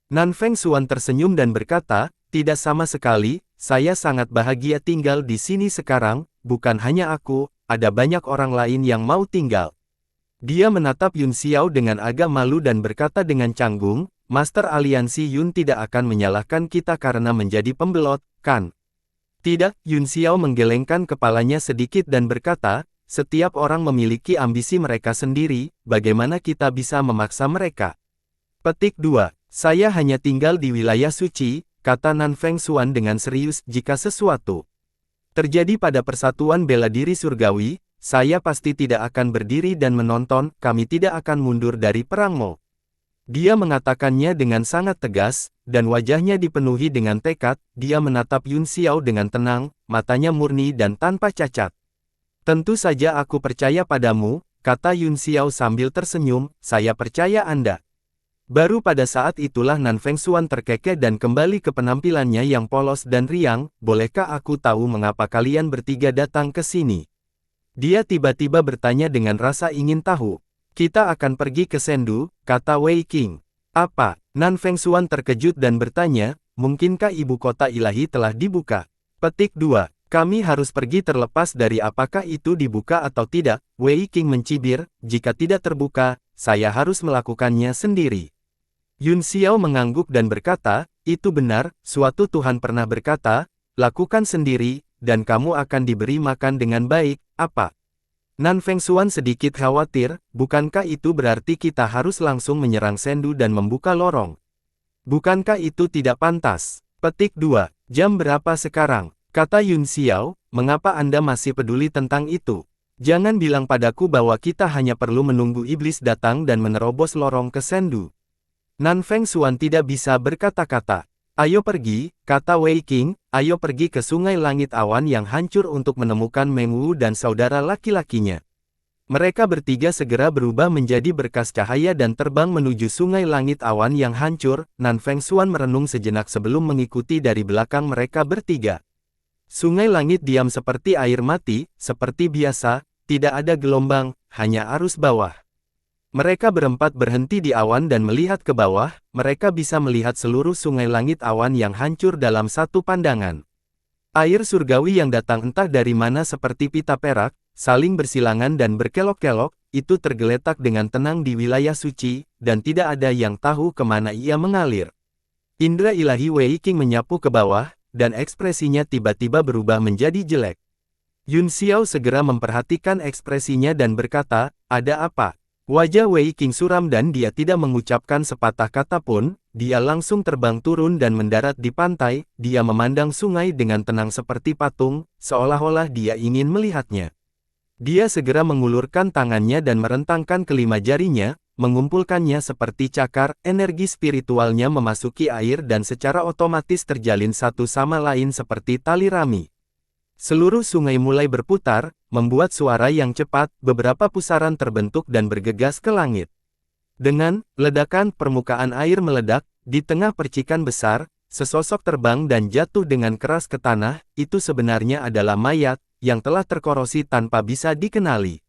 Nan Fengxuan tersenyum dan berkata, tidak sama sekali, saya sangat bahagia tinggal di sini sekarang, bukan hanya aku, ada banyak orang lain yang mau tinggal. Dia menatap Yun Xiao dengan agak malu dan berkata dengan canggung, Master Aliansi Yun tidak akan menyalahkan kita karena menjadi pembelot, kan? Tidak, Yun Xiao menggelengkan kepalanya sedikit dan berkata, setiap orang memiliki ambisi mereka sendiri, bagaimana kita bisa memaksa mereka? Petik 2. Saya hanya tinggal di wilayah suci, kata Nan Fengxuan dengan serius, jika sesuatu terjadi pada persatuan bela diri surgawi, saya pasti tidak akan berdiri dan menonton, kami tidak akan mundur dari perang Mo. Dia mengatakannya dengan sangat tegas, dan wajahnya dipenuhi dengan tekad, dia menatap Yun Xiao dengan tenang, matanya murni dan tanpa cacat. Tentu saja aku percaya padamu, kata Yun Xiao sambil tersenyum, saya percaya Anda. Baru pada saat itulah Nan Fengxuan terkekeh dan kembali ke penampilannya yang polos dan riang, bolehkah aku tahu mengapa kalian bertiga datang ke sini? Dia tiba-tiba bertanya dengan rasa ingin tahu. Kita akan pergi ke Sendu, kata Wei Qing. Apa? Nan Fengxuan terkejut dan bertanya, mungkinkah ibu kota ilahi telah dibuka? Petik 2. Kami harus pergi terlepas dari apakah itu dibuka atau tidak, Wei Qing mencibir, jika tidak terbuka, saya harus melakukannya sendiri. Yun Xiao mengangguk dan berkata, itu benar, suatu Tuhan pernah berkata, lakukan sendiri, dan kamu akan diberi makan dengan baik, apa? Nan Fengxuan sedikit khawatir, bukankah itu berarti kita harus langsung menyerang Sendu dan membuka lorong? Bukankah itu tidak pantas? Petik 2. Jam berapa sekarang? Kata Yun Xiao, mengapa Anda masih peduli tentang itu? Jangan bilang padaku bahwa kita hanya perlu menunggu iblis datang dan menerobos lorong ke Sendu. Nan Fengxuan tidak bisa berkata-kata. Ayo pergi, kata Wei Qing, ayo pergi ke Sungai Langit Awan yang hancur untuk menemukan Meng Wu dan saudara laki-lakinya. Mereka bertiga segera berubah menjadi berkas cahaya dan terbang menuju Sungai Langit Awan yang hancur. Nan Fengxuan merenung sejenak sebelum mengikuti dari belakang mereka bertiga. Sungai Langit diam seperti air mati, seperti biasa, tidak ada gelombang, hanya arus bawah. Mereka berempat berhenti di awan dan melihat ke bawah, mereka bisa melihat seluruh Sungai Langit Awan yang hancur dalam satu pandangan. Air surgawi yang datang entah dari mana seperti pita perak, saling bersilangan dan berkelok-kelok, itu tergeletak dengan tenang di wilayah suci, dan tidak ada yang tahu kemana ia mengalir. Indra ilahi Wei Qing menyapu ke bawah, dan ekspresinya tiba-tiba berubah menjadi jelek. Yun Xiao segera memperhatikan ekspresinya dan berkata, ada apa? Wajah Wei Qing suram dan dia tidak mengucapkan sepatah kata pun, dia langsung terbang turun dan mendarat di pantai, dia memandang sungai dengan tenang seperti patung, seolah-olah dia ingin melihatnya. Dia segera mengulurkan tangannya dan merentangkan kelima jarinya, mengumpulkannya seperti cakar, energi spiritualnya memasuki air dan secara otomatis terjalin satu sama lain seperti tali rami. Seluruh sungai mulai berputar, membuat suara yang cepat, beberapa pusaran terbentuk dan bergegas ke langit. Dengan ledakan permukaan air meledak, di tengah percikan besar, sesosok terbang dan jatuh dengan keras ke tanah. Itu sebenarnya adalah mayat, yang telah terkorosi tanpa bisa dikenali.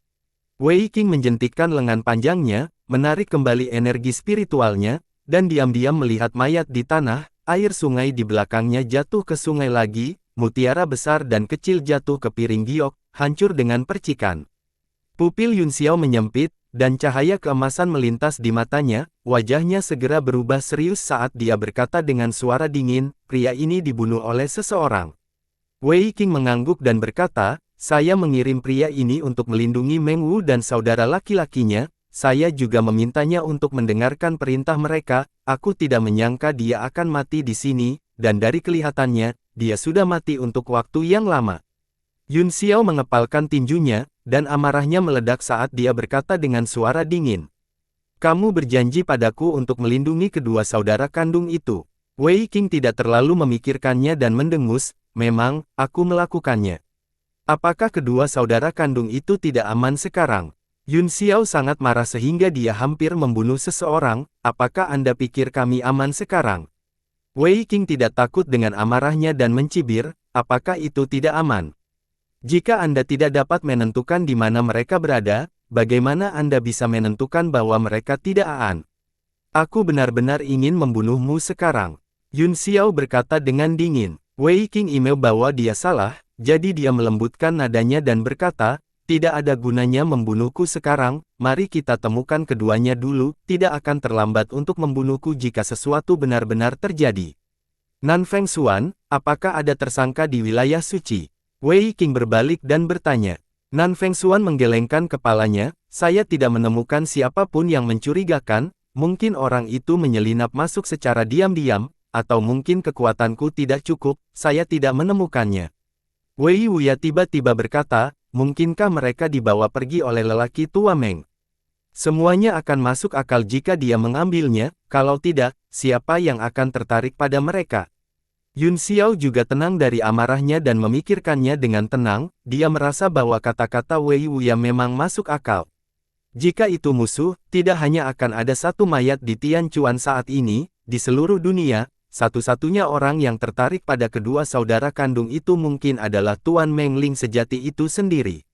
Wei Qing menjentikkan lengan panjangnya, menarik kembali energi spiritualnya, dan diam-diam melihat mayat di tanah. Air sungai di belakangnya jatuh ke sungai lagi, mutiara besar dan kecil jatuh ke piring giok, hancur dengan percikan. Pupil Yun Xiao menyempit, dan cahaya keemasan melintas di matanya. Wajahnya segera berubah serius saat dia berkata dengan suara dingin, "Pria ini dibunuh oleh seseorang." Wei Qing mengangguk dan berkata, "Saya mengirim pria ini untuk melindungi Meng Wu dan saudara laki-lakinya. Saya juga memintanya untuk mendengarkan perintah mereka. Aku tidak menyangka dia akan mati di sini, dan dari kelihatannya, dia sudah mati untuk waktu yang lama." Yun Xiao mengepalkan tinjunya, dan amarahnya meledak saat dia berkata dengan suara dingin. "Kamu berjanji padaku untuk melindungi kedua saudara kandung itu." Wei Qing tidak terlalu memikirkannya dan mendengus, "Memang, aku melakukannya. Apakah kedua saudara kandung itu tidak aman sekarang?" Yun Xiao sangat marah sehingga dia hampir membunuh seseorang. "Apakah Anda pikir kami aman sekarang?" Wei Qing tidak takut dengan amarahnya dan mencibir, "Apakah itu tidak aman? Jika Anda tidak dapat menentukan di mana mereka berada, bagaimana Anda bisa menentukan bahwa mereka tidak aman? Aku benar-benar ingin membunuhmu sekarang." Yun Xiao berkata dengan dingin. Wei Qing email bahwa dia salah, jadi dia melembutkan nadanya dan berkata, "Tidak ada gunanya membunuhku sekarang, mari kita temukan keduanya dulu. Tidak akan terlambat untuk membunuhku jika sesuatu benar-benar terjadi." Nan Feng Xuan, apakah ada tersangka di wilayah suci? Wei Qing berbalik dan bertanya. Nan Feng Xuan menggelengkan kepalanya, "Saya tidak menemukan siapapun yang mencurigakan. Mungkin orang itu menyelinap masuk secara diam-diam, atau mungkin kekuatanku tidak cukup, saya tidak menemukannya." Wei Wuya tiba-tiba berkata, "Mungkinkah mereka dibawa pergi oleh lelaki tua Meng? Semuanya akan masuk akal jika dia mengambilnya, kalau tidak, siapa yang akan tertarik pada mereka?" Yun Xiao juga tenang dari amarahnya dan memikirkannya dengan tenang. Dia merasa bahwa kata-kata Wei Wuya memang masuk akal. Jika itu musuh, tidak hanya akan ada satu mayat di Tianquan saat ini, di seluruh dunia, satu-satunya orang yang tertarik pada kedua saudara kandung itu mungkin adalah Tuan Meng Ling sejati itu sendiri.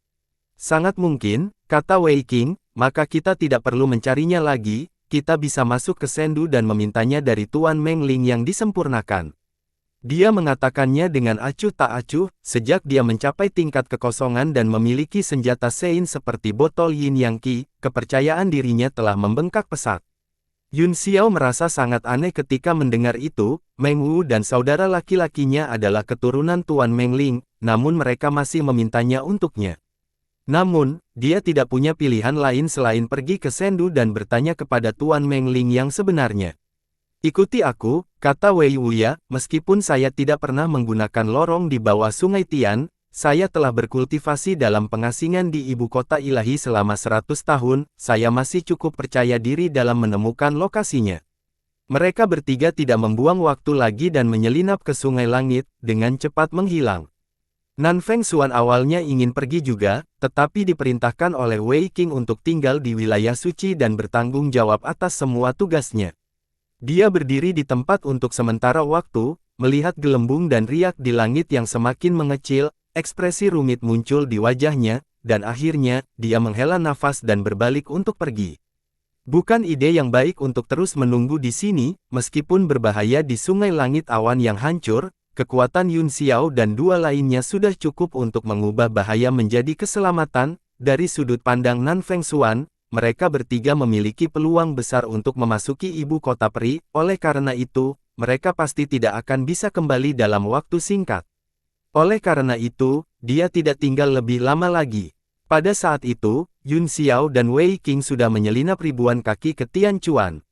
"Sangat mungkin," kata Wei Qing, "maka kita tidak perlu mencarinya lagi, kita bisa masuk ke Sendu dan memintanya dari Tuan Meng Ling yang disempurnakan." Dia mengatakannya dengan acuh tak acuh. Sejak dia mencapai tingkat kekosongan dan memiliki senjata Sein seperti botol Yin Yang Qi, kepercayaan dirinya telah membengkak pesat. Yun Xiao merasa sangat aneh ketika mendengar itu. Meng Wu dan saudara laki-lakinya adalah keturunan Tuan Meng Ling, namun mereka masih memintanya untuknya. Namun, dia tidak punya pilihan lain selain pergi ke Sendu dan bertanya kepada Tuan Meng Ling yang sebenarnya. "Ikuti aku," kata Wei Wuya, "meskipun saya tidak pernah menggunakan lorong di bawah sungai Tian, saya telah berkultivasi dalam pengasingan di ibu kota ilahi selama 100 tahun, saya masih cukup percaya diri dalam menemukan lokasinya." Mereka bertiga tidak membuang waktu lagi dan menyelinap ke Sungai Langit, dengan cepat menghilang. Nan Feng Xuan awalnya ingin pergi juga, tetapi diperintahkan oleh Wei Qing untuk tinggal di wilayah suci dan bertanggung jawab atas semua tugasnya. Dia berdiri di tempat untuk sementara waktu, melihat gelembung dan riak di langit yang semakin mengecil, ekspresi rumit muncul di wajahnya, dan akhirnya, dia menghela nafas dan berbalik untuk pergi. Bukan ide yang baik untuk terus menunggu di sini, meskipun berbahaya di Sungai Langit awan yang hancur, kekuatan Yun Xiao dan dua lainnya sudah cukup untuk mengubah bahaya menjadi keselamatan. Dari sudut pandang Nan Feng Xuan, mereka bertiga memiliki peluang besar untuk memasuki ibu kota peri, oleh karena itu, mereka pasti tidak akan bisa kembali dalam waktu singkat. Oleh karena itu, dia tidak tinggal lebih lama lagi. Pada saat itu, Yun Xiao dan Wei Qing sudah menyelinap ribuan kaki ke Tianquan.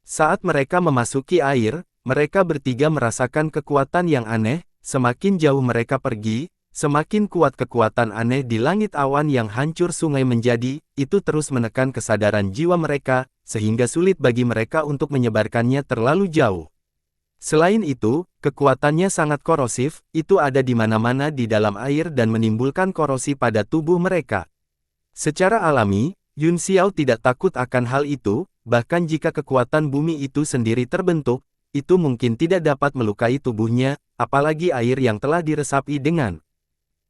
Saat mereka memasuki air, mereka bertiga merasakan kekuatan yang aneh. Semakin jauh mereka pergi, semakin kuat kekuatan aneh di langit awan yang hancur sungai menjadi. Itu terus menekan kesadaran jiwa mereka, sehingga sulit bagi mereka untuk menyebarkannya terlalu jauh. Selain itu, kekuatannya sangat korosif, itu ada di mana-mana di dalam air dan menimbulkan korosi pada tubuh mereka. Secara alami, Yun Xiao tidak takut akan hal itu, bahkan jika kekuatan bumi itu sendiri terbentuk, itu mungkin tidak dapat melukai tubuhnya, apalagi air yang telah diresapi dengan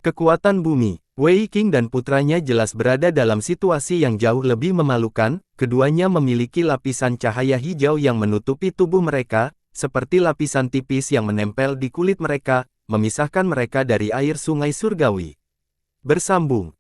kekuatan bumi. Wei Qing dan putranya jelas berada dalam situasi yang jauh lebih memalukan, keduanya memiliki lapisan cahaya hijau yang menutupi tubuh mereka, seperti lapisan tipis yang menempel di kulit mereka, memisahkan mereka dari air sungai surgawi. Bersambung.